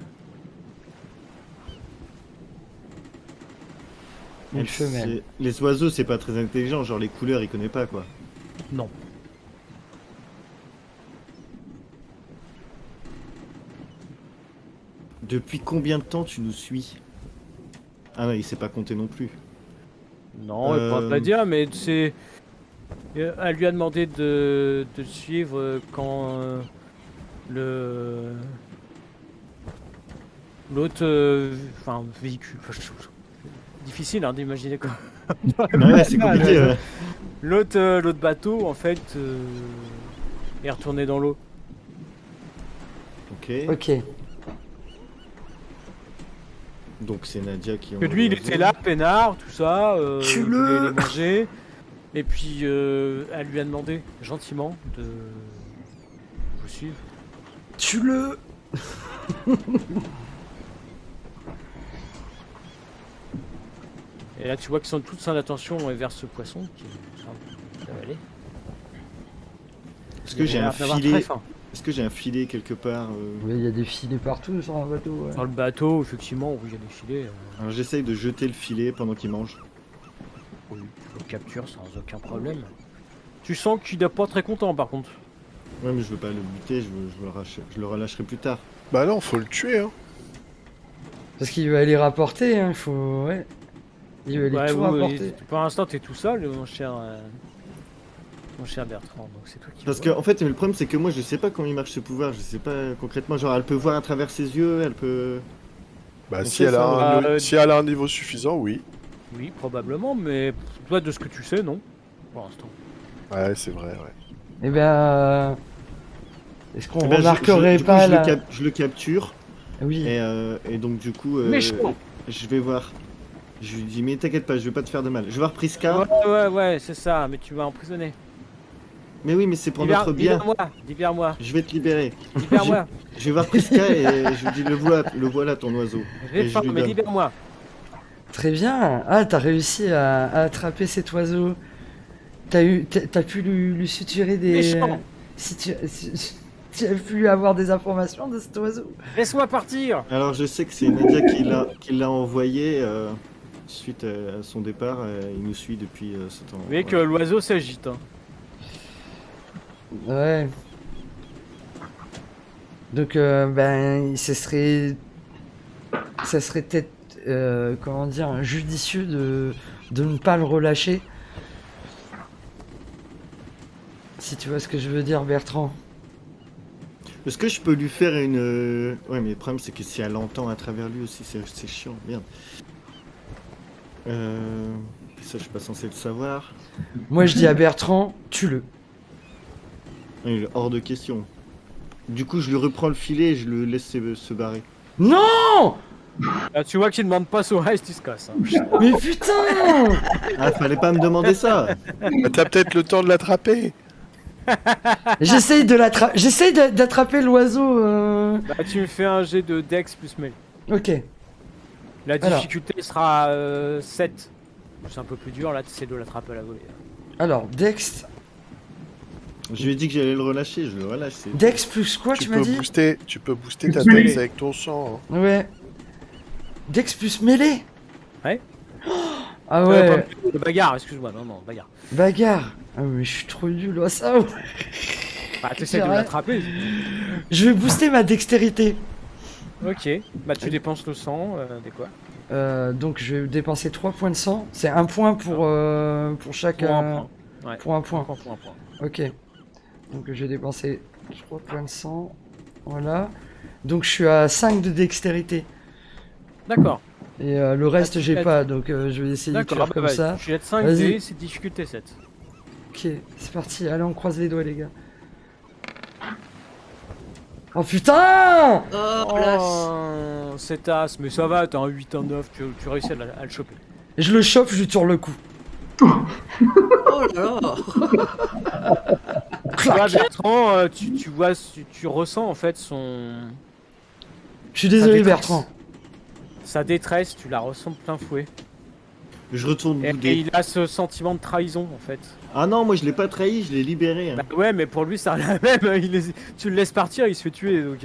Une femelle.
Les oiseaux, c'est pas très intelligent, genre les couleurs, il connaît pas quoi.
Non.
Depuis combien de temps tu nous suis? Ah non, il sait pas compter non plus.
Non, elle pourra pas dire, mais c'est. Elle lui a demandé de le suivre quand l'autre. Enfin, véhicule. Difficile hein, d'imaginer quoi.
Ouais, c'est compliqué. Ouais.
L'autre bateau, en fait, est retourné dans l'eau.
Ok.
Ok.
Donc c'est Nadia qui
Que lui, il était là, peinard, tout ça. Il voulait les manger. Et puis, elle lui a demandé gentiment de vous suivre.
Tue-le.
Et là, tu vois que toute son attention est vers ce poisson qui est en train d'avaler.
Est-ce que j'ai un
Très
filet?
fin.
Est-ce que j'ai un filet quelque part
Oui, il y a des filets partout sur un bateau. Ouais.
Dans le bateau, effectivement, où il y a des filets,
Alors j'essaye de jeter le filet pendant qu'il mange.
tu le captures sans aucun problème. Tu sens qu'il n'est pas très content, par contre.
Ouais, mais je veux pas le buter, je le relâcherai plus tard.
Bah non, faut le tuer, hein.
Parce qu'il va aller rapporter, hein, il faut... Ouais. Il va aller
Ouais,
tout
vous,
rapporter.
pour l'instant, t'es tout seul, mon cher Bertrand. Donc c'est toi qui.
Parce que en fait, le problème c'est que moi je sais pas comment il marche ce pouvoir, je sais pas concrètement. Genre, elle peut voir à travers ses yeux, elle peut.
Bah
On
si
fait
elle,
ça,
a si elle a un niveau suffisant, oui.
Oui, probablement, mais toi, de ce que tu sais, non. Pour l'instant.
Ouais, c'est vrai, ouais.
Eh ben... Est-ce qu'on
Eh ben,
remarquerait
du coup,
pas
je
la...
je le capture
Oui.
et donc du coup,
Méchant.
je vais voir. Je lui dis mais t'inquiète pas, je vais pas te faire de mal. Je vais voir Priska.
Ouais, c'est ça, mais tu vas emprisonner.
Mais oui, mais c'est pour notre bien.
Libère-moi.
Je vais te libérer.
Libère-moi.
Je vais voir Prisca et je lui dis le voilà ton oiseau.
J'ai
Et je
faim,
lui
mais
donne.
libère-moi.
Très bien. Ah, t'as réussi à attraper cet oiseau. T'as pu lui suturer des...
Méchant.
Si tu as pu avoir des informations de cet oiseau.
Laisse-moi partir.
Alors je sais que c'est Nadia qui l'a envoyé suite à son départ. Il nous suit depuis ce temps.
Vous voyez que l'oiseau s'agite. Hein.
Ouais. Donc, ben, ça serait peut-être, comment dire, judicieux de ne pas le relâcher. Si tu vois ce que je veux dire, Bertrand.
Est-ce que je peux lui faire une... Ouais, mais le problème c'est que si elle entend à travers lui aussi, c'est chiant, merde. Ça, je suis pas censé le savoir.
Moi, je dis à Bertrand, tue-le.
Il est hors de question. Du coup, je lui reprends le filet et je le laisse se barrer.
Non!
Là, tu vois qu'il ne demande pas son reste, il se casse. Hein.
Mais putain!
Ah, fallait pas me demander ça.
Bah, t'as peut-être le temps de l'attraper.
J'essaye d'attraper l'oiseau.
Bah, tu me fais un jet de Dex plus mail.
Ok.
La
Alors.
difficulté sera 7. C'est un peu plus dur, là, tu essaies de l'attraper à la volée.
Alors, Dex.
Je lui ai dit que j'allais le relâcher, je le relâche.
Dex plus quoi, tu m'as dit?
Tu peux booster ta
Oui.
Dex avec ton sang. Hein.
Ouais. Dex plus mêlée?
Ouais.
Ah ouais.
De bagarre, excuse-moi, non, bagarre.
Bagarre. Ah mais je suis trop nul à ça.
Bah, t'essaies de
Ouais.
l'attraper.
Je vais booster ma dextérité.
Ok, bah tu dépenses le sang, des quoi?
Donc je vais dépenser 3 points de sang. C'est un point pour chaque...
Pour un point. Ouais.
Pour un point.
Pour un point.
Ok. Donc je vais dépenser 3 points de sang. Voilà. Donc je suis à 5 de dextérité.
D'accord.
Et le reste
Ah,
j'ai
tu-
pas. Donc je vais essayer de
D'accord,
faire
bah,
comme
vas-y.
ça.
Je jette 5
Vas-y.
dés, c'est difficulté 7.
Ok, c'est parti. Allez, on croise les doigts les gars. Oh putain!
Oh, place.
Oh, c'est tasse, mais ça va, t'as un 8, un 9, tu réussis à le choper.
Je le chope, je lui tire le cou.
Oh là là.
Tu vois, Bertrand, tu vois, tu ressens en fait
Je suis désolé
détresse.
Bertrand.
sa détresse, tu la ressens de plein fouet.
Je retourne
Et
bouder.
il a ce sentiment de trahison en fait.
Ah non, moi je l'ai pas trahi, je l'ai libéré. Hein.
Bah ouais, mais pour lui, ça la même. Tu le laisses partir, il se fait tuer. Donc,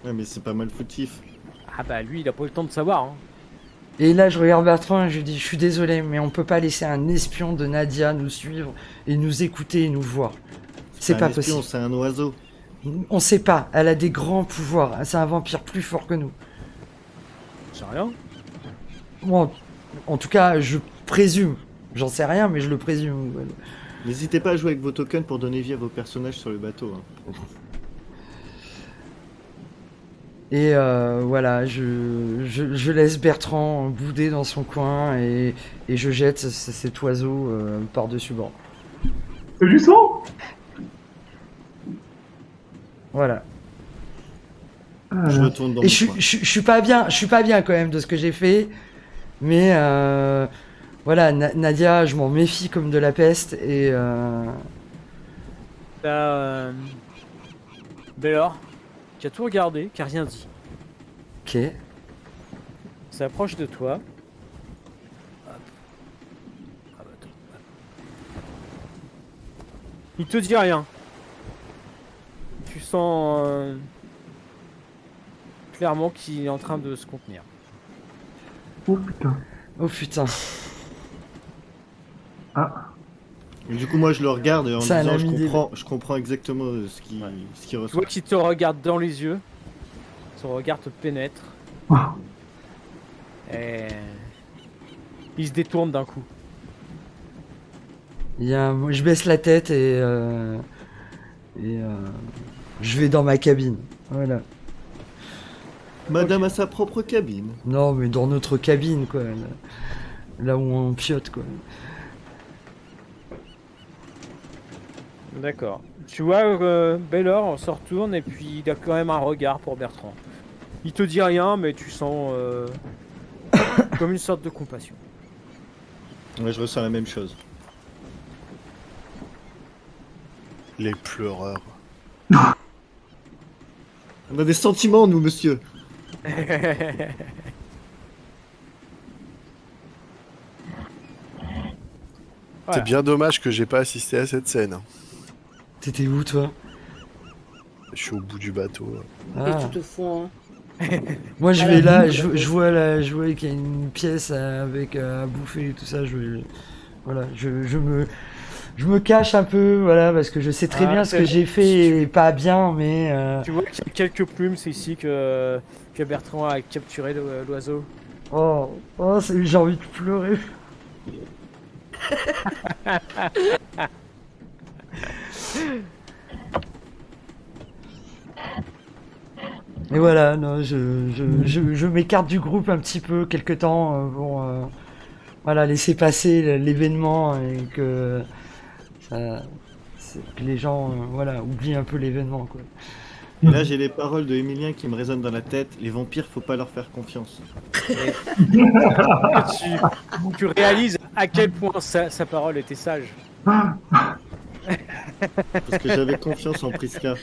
Ouais, mais c'est pas mal foutif.
ah bah lui, il a pas eu le temps de savoir. Hein.
Et là, je regarde Bertrand et je lui dis, je suis désolé, mais on peut pas laisser un espion de Nadia nous suivre et nous écouter et nous voir. C'est pas
un espion,
possible.
c'est un oiseau.
On sait pas, elle a des grands pouvoirs. C'est un vampire plus fort que nous.
C'est rien.
Bon, en tout cas, je présume. J'en sais rien, mais je le présume.
N'hésitez pas à jouer avec vos tokens pour donner vie à vos personnages sur le bateau. Hein.
Et voilà, je laisse Bertrand bouder dans son coin et je jette cet oiseau par-dessus bord.
C'est du sang.
Voilà.
Je retourne dans
Et
mon
je
coin.
suis pas bien quand même de ce que j'ai fait, mais voilà, Nadia, je m'en méfie comme de la peste et
T'as Bélor, qui a tout regardé, qui a rien dit.
ok.
S'approche de toi. Hop. Ah bah, attends. Il te dit rien. Tu sens clairement qu'il est en train de se contenir.
Oh putain.
Oh putain.
Ah.
Et du coup, moi je le regarde en
Ça,
disant
elle a mis des-
je comprends exactement ce qu'il
Tu
ressent.
vois qu'il te regarde dans les yeux. Son regard te pénètre.
Ah.
Et il se détourne d'un coup.
Je baisse la tête et je vais dans ma cabine. Voilà.
Madame a sa propre cabine.
Non, mais dans notre cabine, quoi. Là où on piote, quoi.
D'accord. Tu vois, Bélor se retourne et puis il a quand même un regard pour Bertrand. Il te dit rien, mais tu sens comme une sorte de compassion.
Ouais, je ressens la même chose.
Les pleureurs.
On a des sentiments, nous, monsieur.
C'est bien dommage que j'ai pas assisté à cette scène. Hein.
T'étais où, toi?
Je suis au bout du bateau. Là.
Et
Ah.
tu te fous, hein.
Moi, je
À
vais
la
là, je vois qu'il y a une pièce avec à bouffer et tout ça. Voilà, je me cache un peu, voilà, parce que je sais très
Ah,
bien ce que
c'est-
j'ai fait et pas bien, mais
Tu vois qu'il y a quelques plumes, c'est ici que Bertrand a capturé l'oiseau.
oh, j'ai envie de pleurer. Et voilà, non, je m'écarte du groupe un petit peu quelque temps pour voilà, laisser passer l'événement et que, que les gens voilà, oublient un peu l'événement, quoi.
Et là, j'ai les paroles de Emilien qui me résonnent dans la tête. Les vampires, faut pas leur faire confiance.
Tu réalises à quel point sa parole était sage.
Parce que j'avais confiance en Prisca.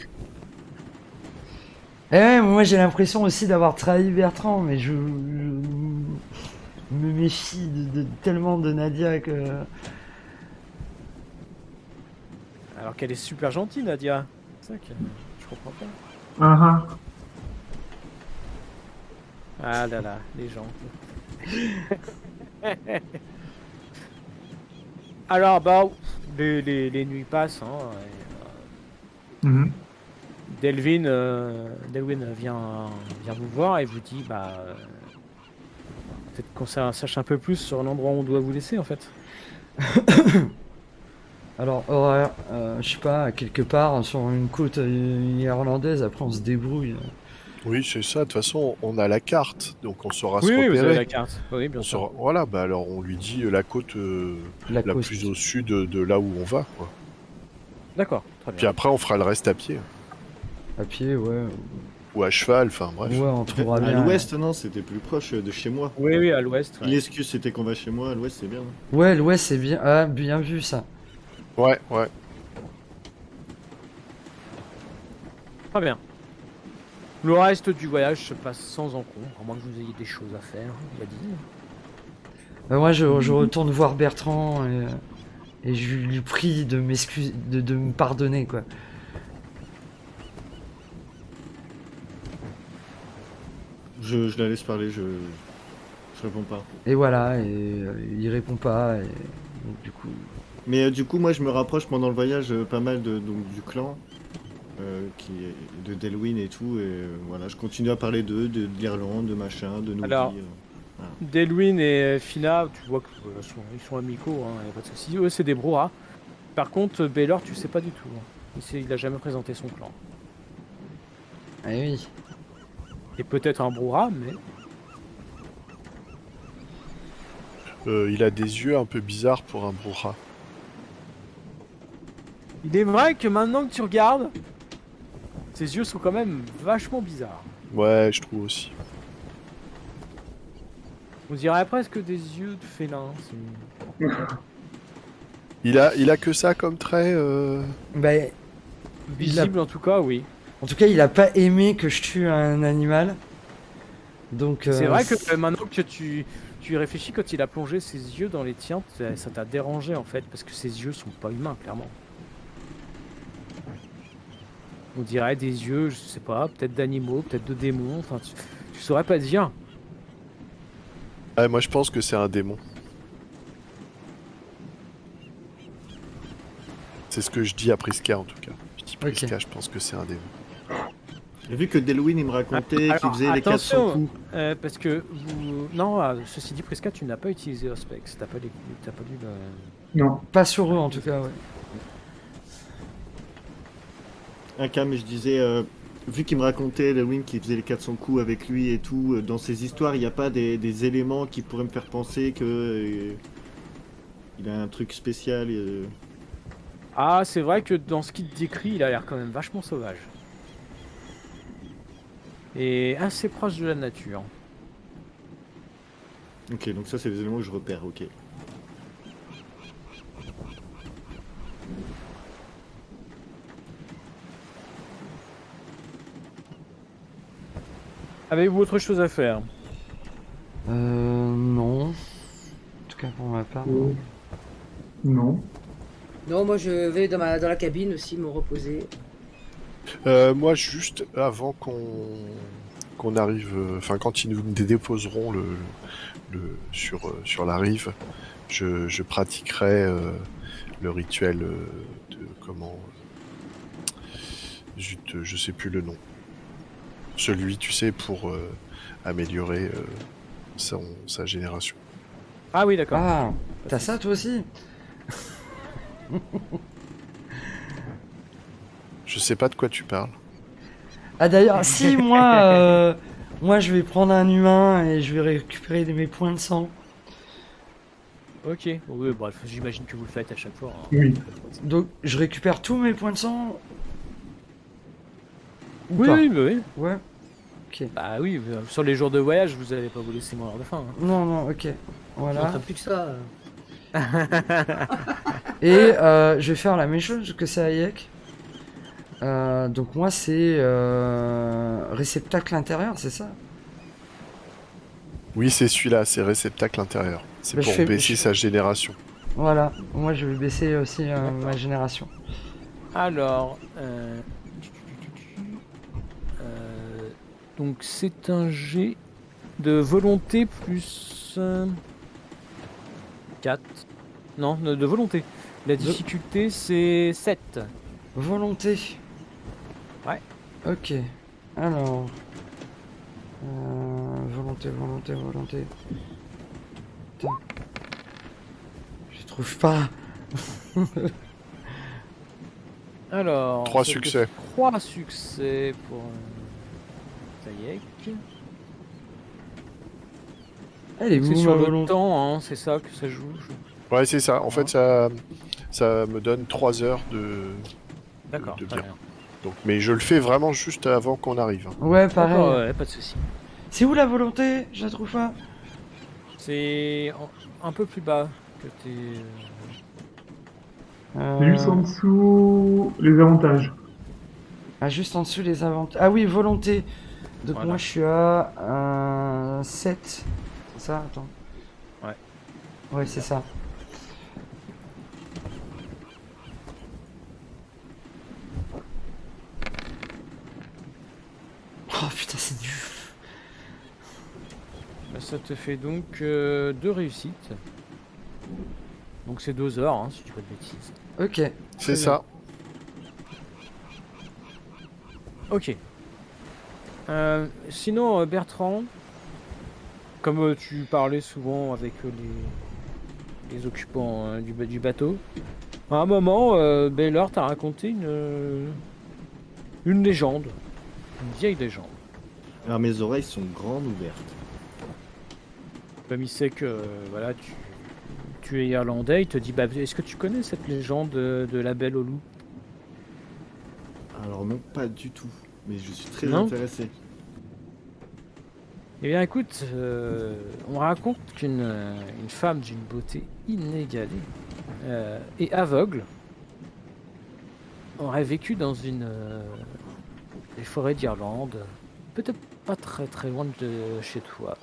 Et ouais, moi j'ai l'impression aussi d'avoir trahi Bertrand, mais je me méfie tellement de Nadia que...
Alors qu'elle est super gentille, Nadia. C'est ça que je comprends pas. Ah là là, les gens. Alors, bah, les nuits passent. Hein, et,
Mhm.
Delvin vient vous voir et vous dit, bah, peut-être qu'on sache un peu plus sur l'endroit où on doit vous laisser en fait.
Alors, horaire, je sais pas, quelque part sur une côte irlandaise, après on se débrouille.
Oui, c'est ça. De toute façon, on a la carte, donc on saura se
Oui,
repérer.
vous avez la carte. Oui, bien
On
sûr.
saura... Voilà, bah alors on lui dit la côte
La
la
côte.
plus au sud de là où on va. Quoi.
D'accord, très
Puis
bien.
après, on fera le reste à pied.
À pied, ouais.
Ou à cheval, enfin bref.
Ouais, on trouvera
À
bien.
l'ouest, non, c'était plus proche de chez moi.
Oui, oui, à l'ouest. ouais.
L'excuse, c'était qu'on va chez moi. À l'ouest, c'est bien. Non
Ouais, l'ouest c'est bien. Ah, bien vu ça.
Ouais, ouais.
Très bien. Le reste du voyage se passe sans encombre, à moins que vous ayez des choses à faire, il a dit.
Moi je retourne voir Bertrand et je lui prie de m'excuser, de me pardonner, quoi.
Je la laisse parler, je réponds pas.
Et voilà, et il répond pas, et donc, du coup...
Mais du coup, moi, je me rapproche pendant le voyage pas mal donc, du clan, qui est de Delwyn et tout. Et voilà, je continue à parler d'eux, de l'Irlande, de machin, de nos
Alors,
vies.
Delwyn et Fina, tu vois qu'ils sont amicaux, hein, y a pas de soucis. Eux, c'est des brouhahs. Par contre, Baylor, tu sais pas du tout. Hein. Il a jamais présenté son clan.
Ah oui.
Et peut-être un brouhaha, mais...
Il a des yeux un peu bizarres pour un brouhaha.
Il est vrai que maintenant que tu regardes, ses yeux sont quand même vachement bizarres.
Ouais, je trouve aussi.
On dirait presque des yeux de félin.
Il a que ça comme trait.
Bah,
Visible en tout cas, oui.
en tout cas, il a pas aimé que je tue un animal. Donc...
C'est vrai que maintenant que tu y réfléchis, quand il a plongé ses yeux dans les tiens, ça t'a dérangé en fait, parce que ses yeux sont pas humains, clairement. On dirait des yeux, je sais pas, peut-être d'animaux, peut-être de démons, enfin tu saurais pas dire.
Ouais, moi je pense que c'est un démon. C'est ce que je dis à Prisca en tout cas. Je dis Prisca, je pense que c'est un démon.
J'ai vu que Delwyn, il me racontait
Alors,
qu'il faisait les 400 coups.
parce que vous... Non, ceci dit, Prisca, tu n'as pas utilisé Auspex, t'as pas lu le...
Non.
Pas sur eux, en tout cas, ouais.
Un cas, mais je disais, vu qu'il me racontait Delwyn qui faisait les 400 coups avec lui et tout, dans ses histoires, il n'y a pas des éléments qui pourraient me faire penser que il a un truc spécial.
Ah, c'est vrai que dans ce qu'il te décrit, il a l'air quand même vachement sauvage. Et assez proche de la nature.
Ok, donc ça, c'est des éléments que je repère, ok.
Avez-vous autre chose à faire?
Non. En tout cas pour ma part. non.
Non.
Non, moi je vais dans la cabine aussi me reposer.
Moi, juste avant qu'on arrive, enfin quand ils nous déposeront sur la rive, je pratiquerai le rituel de comment, zut, je sais plus le nom. Celui, tu sais, pour améliorer sa génération.
Ah oui, d'accord.
Ah, t'as ça toi aussi?
Je sais pas de quoi tu parles.
Ah d'ailleurs, si moi je vais prendre un humain et je vais récupérer mes points de sang.
Ok. Oui, bref, j'imagine que vous le faites à chaque fois. hein.
Oui.
Donc je récupère tous mes points de sang. Ou
Oui,
pas
oui, bah oui.
Ouais. Ok.
Bah oui, sur les jours de voyage, vous allez pas vous laisser mourir de faim. hein.
Non, ok. Voilà.
J'entends plus que ça.
Et je vais faire la même chose que c'est Hayek. Donc moi c'est réceptacle intérieur, c'est ça?
Oui, c'est celui-là, c'est réceptacle intérieur. C'est
Bah,
pour baisser sa génération.
Voilà, moi je vais baisser aussi ma génération.
Alors, donc c'est un G de volonté plus 4. Non, de volonté. La difficulté c'est 7.
Volonté.
Ouais.
Ok. Alors. Volonté. Putain. Je trouve pas.
Alors,
3
ça fait
succès.
3 succès pour Zayek.
Elle est
C'est
où
sur
ma
le
volonté?
temps, hein, c'est ça que ça joue.
Ouais, c'est ça. En fait, ça me donne 3 heures
D'accord.
de
très
bien.
bien.
Donc, mais je le fais vraiment juste avant qu'on arrive. hein.
Ouais,
D'accord,
pareil.
ouais, pas de souci.
C'est où la volonté? Je la trouve pas.
C'est un peu plus bas que tes.
C'est juste en dessous les avantages.
Ah, juste en dessous les avantages. Ah oui, volonté. Donc
Voilà.
moi je suis à 7. C'est ça? Attends.
Ouais.
Ouais, c'est ça. Oh putain, c'est nul.
Bah, ça te fait donc 2 réussites. Donc c'est 2 heures, hein, si tu dis pas de bêtises.
Ok.
C'est
très
ça.
Ok. Sinon, Bertrand, comme tu parlais souvent avec les occupants du bateau, à un moment, Baylor t'a raconté une légende, une vieille légende.
Alors mes oreilles sont grandes ouvertes.
Comme il sait que voilà, tu es irlandais, il te dit bah, est-ce que tu connais cette légende de la Belle au loup?
Alors non, pas du tout. Mais je suis très
Non.
intéressé.
Eh bien écoute, on raconte qu'une femme d'une beauté inégalée et aveugle aurait vécu dans des forêts d'Irlande, peut-être pas très très loin de chez toi.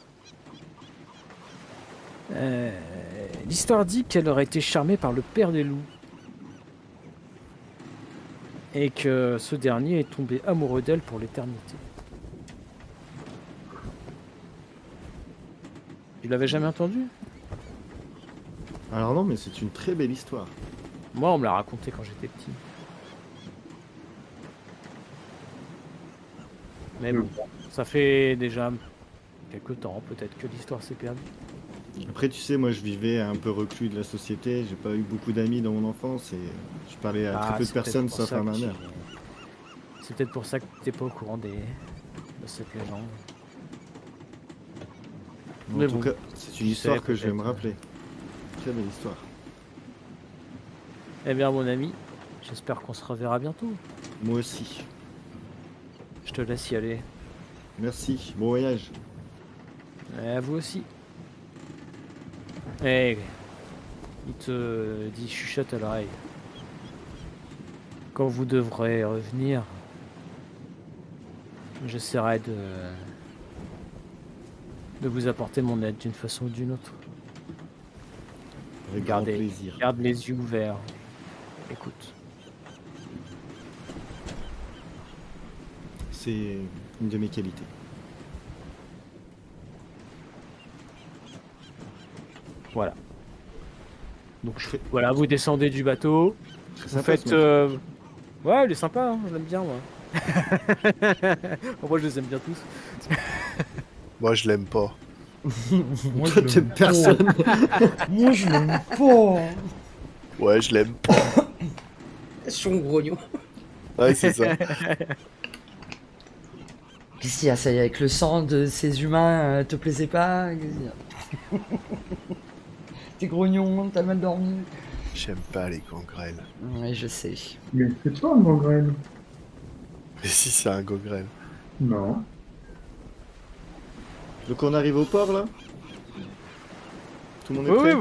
L'histoire dit qu'elle aurait été charmée par le père des loups et que ce dernier est tombé amoureux d'elle pour l'éternité. Tu l'avais jamais entendu?
Alors non, mais c'est une très belle histoire.
Moi, on me l'a raconté quand j'étais petit. Mais bon, ça fait déjà quelques temps, peut-être que l'histoire s'est perdue.
Après, tu sais, moi je vivais un peu reclus de la société. J'ai pas eu beaucoup d'amis dans mon enfance et je parlais à très peu de
c'est peut-être
personnes
pour
sauf
ça
à ma
que
mère.
c'est peut-être pour ça que t'es pas au courant de cette légende.
En
Mais
tout
bon,
cas, c'est une
tu
histoire
sais,
que je vais me
peut-être.
rappeler. Très belle histoire.
Eh bien, mon ami, j'espère qu'on se reverra bientôt.
Moi aussi.
Je te laisse y aller.
Merci. Bon voyage.
Et à vous aussi. Eh, il te dit chuchote à l'oreille. Quand vous devrez revenir, j'essaierai de vous apporter mon aide d'une façon ou d'une autre.
Avec grand
Regardez.
plaisir.
Garde les yeux ouverts. Écoute.
C'est une de mes qualités.
Voilà. Donc voilà, vous descendez du bateau.
C'est
Vous
sympa,
faites.
ce mec.
Ouais, il est sympa, hein, je l'aime bien moi. Moi je les aime bien tous.
Moi, je l'aime pas.
Moi,
Toi, t'aimes personne.
Moi, je l'aime pas.
Ouais, je l'aime pas.
Son grognon.
Ouais, c'est ça.
Qu'est-ce qu'il y a, ça y est, avec le sang de ces humains, te plaisait pas? Qu'est-ce qu'il y a? T'es grognon, t'as mal dormi.
J'aime pas les gangrèles.
Oui, je sais.
Mais c'est pas un gangrène.
Mais si, c'est un gangrèle.
Non.
Donc on arrive au port là. Tout le monde est
Oui,
prêt.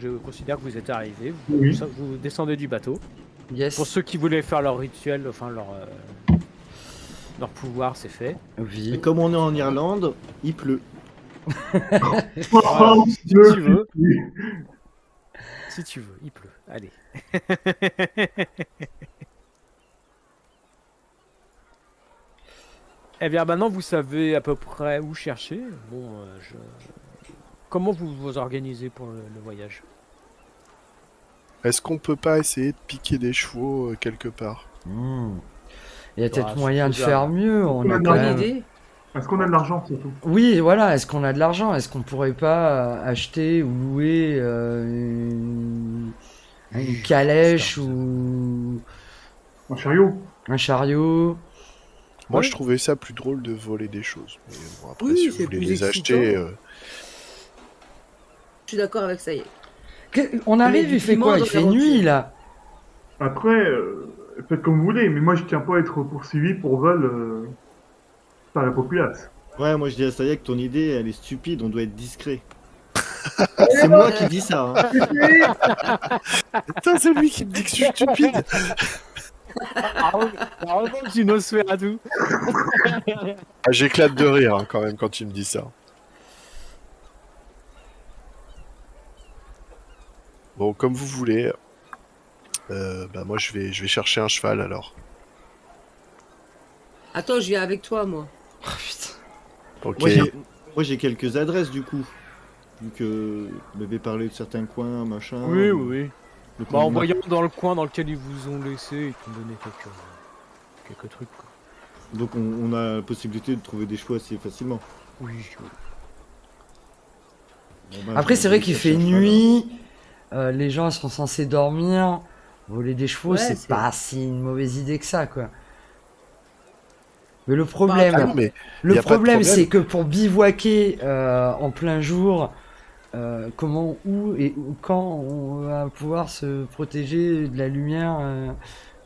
je considère que vous êtes arrivés.
Oui.
Vous descendez du bateau.
Yes.
Pour ceux qui voulaient faire leur rituel, enfin leur pouvoir, c'est fait.
Et
Oui.
comme on est en Irlande, il pleut.
Oh,
si
Dieu.
tu veux. Si tu veux, il pleut. Allez. Eh bien, maintenant, vous savez à peu près où chercher. Bon, comment vous vous organisez pour le voyage?
Est-ce qu'on peut pas essayer de piquer des chevaux quelque part?
Hmm. Il y a
Ah,
peut-être
c'est
moyen de
faisable.
faire mieux. On a quand
Bonne
même...
idée.
Est-ce qu'on a de l'argent, surtout?
Oui, voilà. Est-ce qu'on a de l'argent? Est-ce qu'on pourrait pas acheter ou louer une calèche
c'est un-
ou
Un chariot?
un chariot?
Moi,
Ouais.
je trouvais ça plus drôle de voler des choses. Mais bon, après,
Oui,
si vous
c'est
voulez
plus
les
excitant.
acheter,
Je suis d'accord avec ça.
On arrive,
du
il fait
piment
quoi?
dans
Il fait
l'aventure.
nuit là.
Après, faites comme vous voulez, mais moi je tiens pas à être poursuivi pour vol par la populace.
Ouais, moi je dis à Saya que ton idée elle est stupide, on doit être discret. C'est moi qui dis ça. Hein.
putain, c'est lui qui me dit que je suis stupide.
Heureusement que tu n'oses faire à tout.
Ah, j'éclate de rire hein, quand même quand tu me dis ça. Bon, comme vous voulez. Bah moi, je vais chercher un cheval alors.
Attends, je viens avec toi, moi.
Oh, putain.
Ok.
Moi j'ai quelques adresses du coup. Vu que vous m'avez parlé de certains coins, machin.
Oui, oui, oui.
Le
Bah,
coin
en
du
voyant dans le coin dans lequel ils vous ont laissé, ils t'ont donné quelques trucs. Quoi.
Donc on a la possibilité de trouver des choix assez facilement.
Oui,
Bon, bah,
Après,
je
c'est
vais
vrai qu'il
chercher
fait
un cheval,
nuit. Les gens sont censés dormir. Voler des chevaux,
Ouais,
c'est
c'est-
pas si une mauvaise idée que ça, quoi. Mais le problème,
Ah non, mais
le
y a pas de
problème,
problème.
c'est que pour bivouaquer en plein jour, comment, où et quand on va pouvoir se protéger de la lumière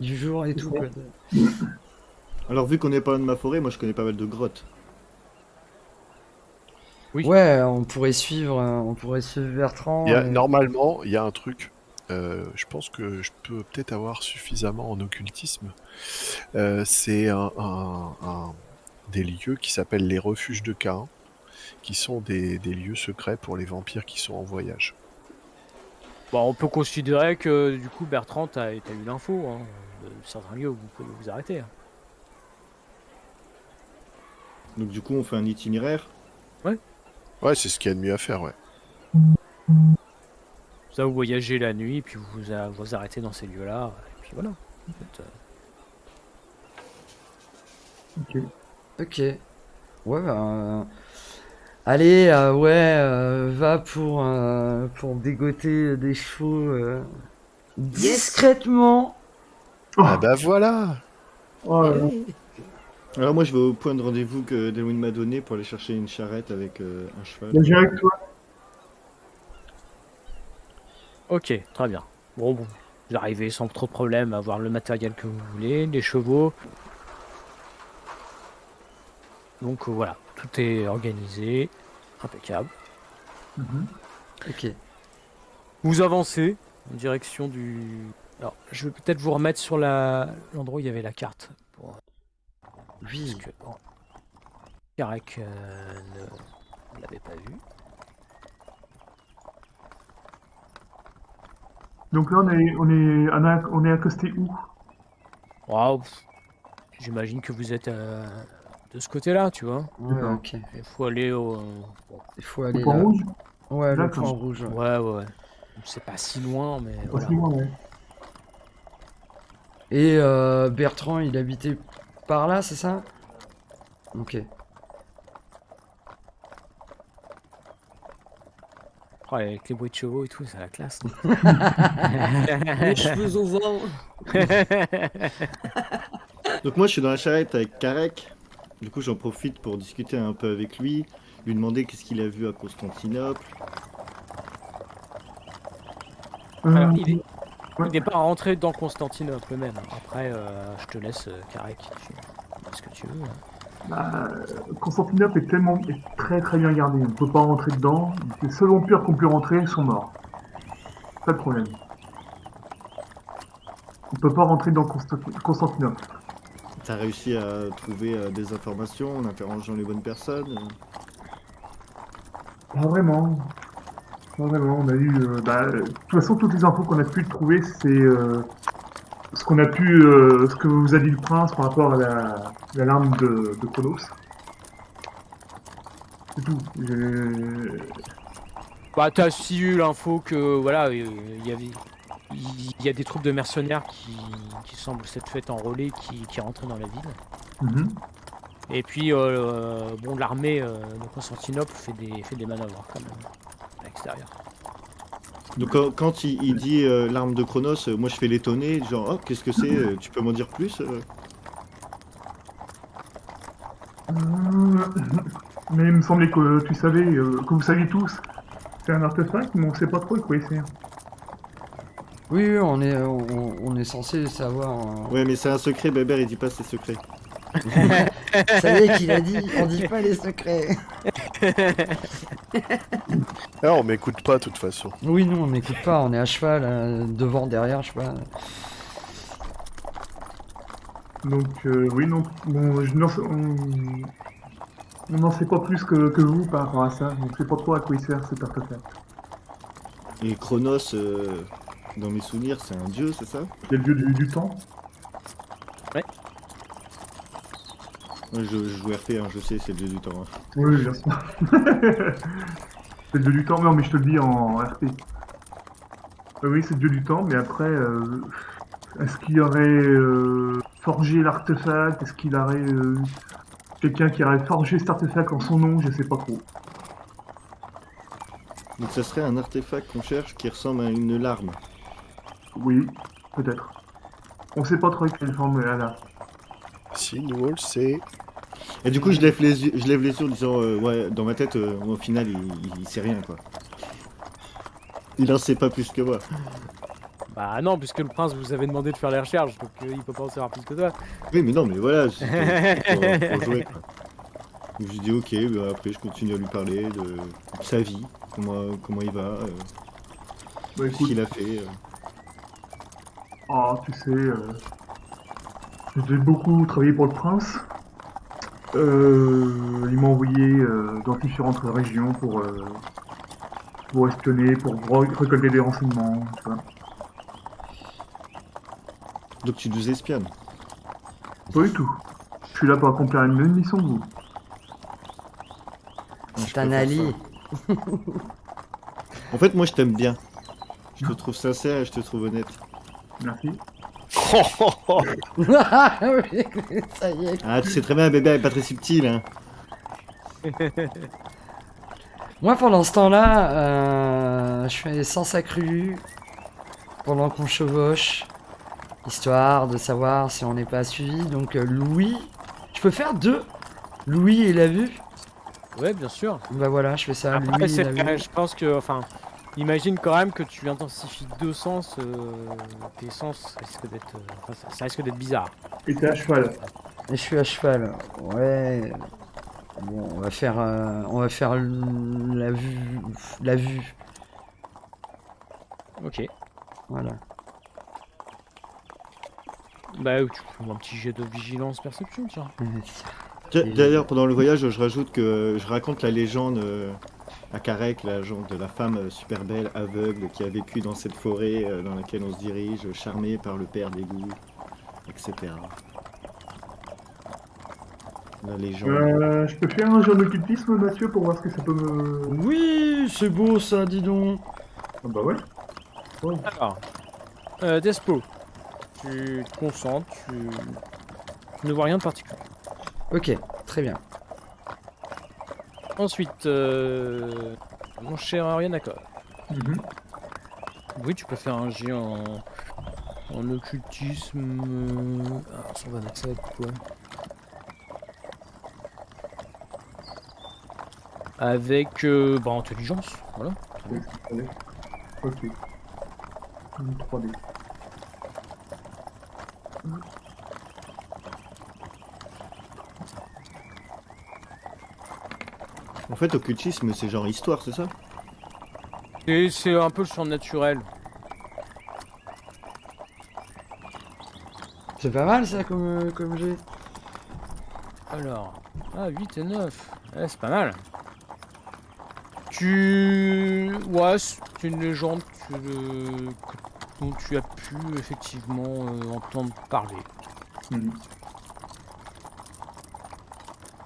du jour et tout, quoi.
Alors vu qu'on n'est pas loin de ma forêt, moi je connais pas mal de grottes.
Oui.
Ouais, on pourrait suivre Bertrand.
normalement, il y a un truc. Je pense que je peux peut-être avoir suffisamment en occultisme. C'est des lieux qui s'appellent les refuges de Cain, qui sont des lieux secrets pour les vampires qui sont en voyage.
Bon, on peut considérer que du coup, Bertrand, t'as eu l'info hein, de certains lieux où vous pouvez vous arrêter. Hein.
Donc du coup on fait un itinéraire.
Ouais, c'est ce qu'il y a de mieux à faire, ouais.
Ça, vous voyagez la nuit, puis vous arrêtez dans ces lieux-là, et puis voilà. En fait,
Ok. Ouais, bah, allez, va pour dégoter des chevaux discrètement.
Ah bah voilà.
Oh là là.
Alors moi je vais au point de rendez-vous que Delwyn m'a donné pour aller chercher une charrette avec un cheval.
Bah, j'irai avec toi.
Ok, très bien. Bon, vous arrivez sans trop de problème à avoir le matériel que vous voulez, les chevaux. Donc voilà, tout est organisé, impeccable.
Ok.
Vous avancez en direction du... Alors, je vais peut-être vous remettre sur l'endroit où il y avait la carte. Parce
Oui.
que... Karak On l'avait pas vu.
Donc là, on est accosté où?
Waouh. J'imagine que vous êtes de ce côté-là, tu vois.
Ouais,
D'accord.
ok.
Il faut aller au.
Il faut
Au
aller
point
là.
rouge?
Ouais, le
D'accord.
point rouge. Ouais.
Ouais, ouais, ouais. C'est pas si loin, mais
Pas
voilà.
si loin, ouais.
Et Bertrand, il habitait par là, c'est ça? Ok.
Oh, avec les bruits de chevaux et tout, c'est la classe.
Les cheveux au vent.
Donc moi je suis dans la charrette avec Karek. Du coup j'en profite pour discuter un peu avec lui, lui demander qu'est-ce qu'il a vu à Constantinople.
Alors,
Euh,
il
ouais.
n'est pas rentré dans Constantinople même. Après, je te laisse, Karek. Ce que tu veux.
Bah, Constantinople est très très bien gardé. On peut pas rentrer dedans. Les seuls empires qui ont pu rentrer sont morts. Pas de problème. On peut pas rentrer dans Constantinople.
T'as réussi à trouver des informations en interrogeant les bonnes personnes.
Pas vraiment. Pas vraiment. On a eu. De toute façon, toutes les infos qu'on a pu trouver, c'est ce qu'on a pu, ce que vous a dit le prince par rapport à l'alarme de Chronos. C'est tout.
Bah, t'as aussi eu l'info que voilà, il y a des troupes de mercenaires qui semblent s'être fait enrôler, qui rentraient dans la ville.
Mhm.
Et puis, bon, l'armée de Constantinople fait des manœuvres quand même à l'extérieur.
Donc quand il dit l'arme de Chronos, moi je fais l'étonner, genre oh qu'est-ce que c'est, tu peux m'en dire plus
Mais il me semblait que tu savais, que vous saviez tous. C'est un artefact, mais on sait pas trop quoi c'est.
Oui, oui, on est censé savoir.
Ouais mais c'est un secret, Bébert il dit pas ses secrets.
Ça y est qu'il a dit, on dit pas les secrets.
Ah, on m'écoute pas, de toute façon.
Oui, nous on n'écoute pas, on est à cheval, devant, derrière, je sais pas.
Donc, oui, non, bon, on n'en sait pas plus que vous par rapport à ça. On ne sait pas trop à quoi il sert cet artefact.
Et Chronos, dans mes souvenirs, c'est un dieu, c'est ça?
C'est le dieu du temps.
Ouais, je joue RP, hein, je sais, c'est le dieu du temps. Hein.
Oui, bien sûr. C'est le dieu du temps, non, mais je te le dis en RP. Oui, c'est le dieu du temps, mais après, est-ce qu'il aurait forgé l'artefact? Est-ce qu'il aurait quelqu'un qui aurait forgé cet artefact en son nom? Je sais pas trop.
Donc ça serait un artefact qu'on cherche qui ressemble à une larme.
Oui, peut-être. On sait pas trop quelle forme elle a.
Si, nous, on le sait.
Et du coup je lève les yeux en disant ouais, dans ma tête, au final il sait rien quoi. Il en sait pas plus que moi.
Bah non, puisque le prince vous avait demandé de faire les recherches, donc il peut pas en savoir plus que toi.
Oui mais non mais voilà, c'est pour jouer quoi. Donc je dis ok, bah, après je continue à lui parler de sa vie, comment il va,
Bah
ce
écoute,
qu'il a fait.
oh, tu sais, j'ai beaucoup travaillé pour le prince. Il m'a envoyé dans différentes régions pour espionner, pour récolter des renseignements, tu vois.
Donc tu nous espionnes.
Pas du tout. Je suis là pour accomplir une même mission que vous.
C'est un allié.
En fait moi je t'aime bien. Je te trouve sincère et je te trouve honnête.
Merci.
Ah oui, ça y est.
Ah tu sais très bien, bébé est pas très subtil hein.
Moi pendant ce temps-là, je fais sens accru pendant qu'on chevauche, histoire de savoir si on n'est pas suivi. Donc Louis, je peux faire 2. Louis et la vue.
Ouais, bien sûr.
Bah voilà, je fais ça.
Après,
Louis et la vue.
je pense que, enfin, imagine quand même que tu intensifies 2 sens, tes sens risquent d'être, ça risque d'être bizarre.
Et t'es à cheval.
Et je suis à cheval. Ouais. Bon, on va faire la vue. La vue.
Ok.
Voilà.
Bah, tu fais un petit jet de vigilance perception, tiens.
D'ailleurs, pendant le voyage, je rajoute que je raconte la légende à Karek, la légende de la femme super belle, aveugle, qui a vécu dans cette forêt dans laquelle on se dirige, charmée par le père d'égout, etc. La légende.
Je peux faire un jeu d'occultisme, Mathieu, pour voir ce que ça peut me...
Oui, c'est beau ça, dis donc.
Ah bah ouais. Ouais.
Alors, Despo, tu te concentres, tu ne vois rien de particulier.
Ok, très bien.
Ensuite, mon cher Arianaka,
Mhm.
oui, tu peux faire un jet en occultisme. Ah, on va mettre ça avec quoi? Avec intelligence, voilà. Très bien.
Allez. Ok. 3D.
En fait, occultisme, c'est genre histoire, c'est ça?
Et c'est un peu le surnaturel.
C'est pas mal ça comme jeu.
Alors, 8 et 9. Ouais, c'est pas mal. Ouais, c'est une légende dont tu as pu effectivement entendre parler.
Mhm.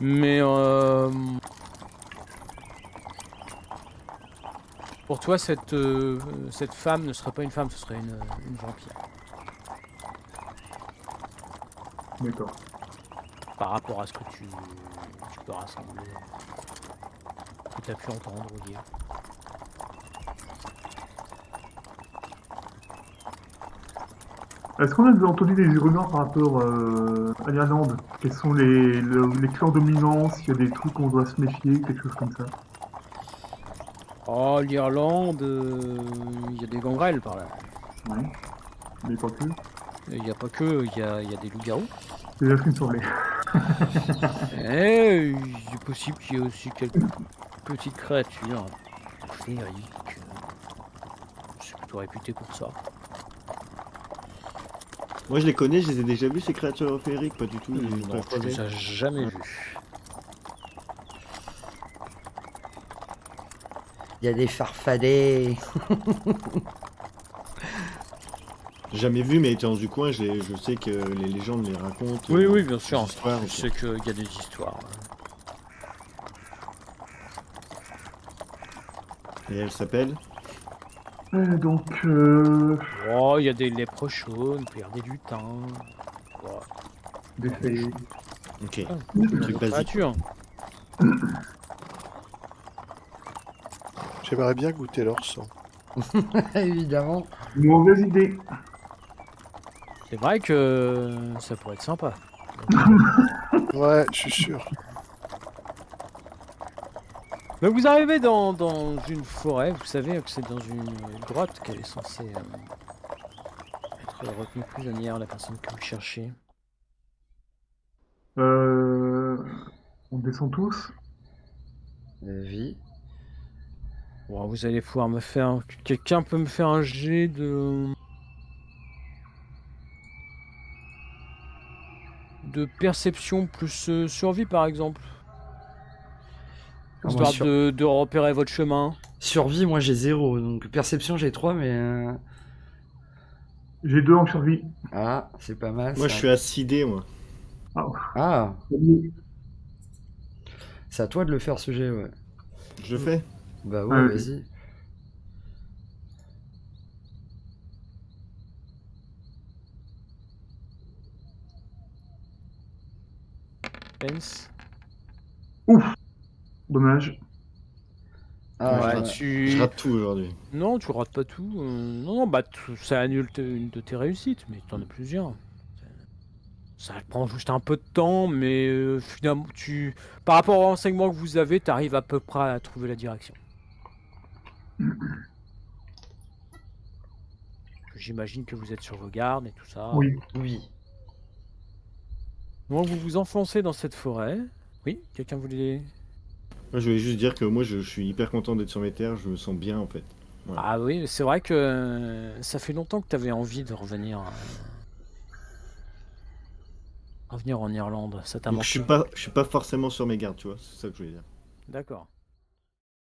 Mais pour toi, cette femme ne serait pas une femme, ce serait une vampire.
D'accord.
Par rapport à ce que tu peux rassembler, que tu as pu entendre ou dire.
Est-ce qu'on a entendu des rumeurs par rapport à l'Irlande? Quels sont les clans dominants? S'il y a des trucs qu'on doit se méfier, quelque chose comme ça?
Oh, l'Irlande, il y a des gangrels par là.
Oui. Mais pas que.
Il n'y a pas que, il y a des loups-garous.
C'est déjà ce qui me semblait.
Et il est possible qu'il y ait aussi quelques petites créatures féeriques. C'est plutôt réputé pour ça.
Moi, je les connais, je les ai déjà vus, ces créatures féeriques, pas du tout. Je les ai pas
Non, tu
croisées.
les as jamais vu.
Il y a des farfadets.
Jamais vu, mais étant du coin, je sais que les légendes les racontent.
Oui, bien sûr.
des histoires,
Je sais qu'il y a des histoires.
Et elle s'appelle?
Donc,
Oh, il y a des lèpres chaudes, il peut y avoir des lutins. Ouais.
des fées.
Ok.
Des
Truc basique.
créatures.
J'aimerais bien goûter leur sang.
Évidemment.
Mauvaise idée.
C'est vrai que ça pourrait être sympa.
Ouais, je suis sûr.
Mais vous arrivez dans une forêt, vous savez que c'est dans une grotte qu'elle est censée être retenue prisonnière, la personne que vous cherchez.
On descend tous.
Vie.
Bon, vous allez pouvoir me faire... Quelqu'un peut me faire un jet de perception plus survie par exemple.
Ah, moi,
Histoire de repérer votre chemin.
Survie, moi j'ai 0. Donc perception, j'ai 3, mais.
J'ai 2 en survie.
Ah, c'est pas mal.
Moi,
ça.
je suis assidé, moi.
Ah,
Salut.
c'est à toi de le faire ce jet, ouais.
Je le fais.
Bah ouais,
Ah, ok.
vas-y.
Pence.
Ouf. Dommage.
Ah,
Ouais,
ouais.
Je rate tout aujourd'hui.
Non, tu rates pas tout. Non, bah ça annule une de tes réussites, mais t'en as plusieurs. Ça prend juste un peu de temps, mais finalement, par rapport aux renseignements que vous avez, t'arrives à peu près à trouver la direction. J'imagine que vous êtes sur vos gardes et tout ça.
Oui.
Oui.
Donc vous vous enfoncez dans cette forêt. Oui, quelqu'un voulait...
Moi, je voulais juste dire que moi, je suis hyper content d'être sur mes terres, je me sens bien, en fait. Voilà.
Ah oui, c'est vrai que ça fait longtemps que tu avais envie de revenir Revenir en Irlande, ça t'a
Donc
manqué.
je suis pas forcément sur mes gardes, tu vois, c'est ça que je voulais dire.
D'accord.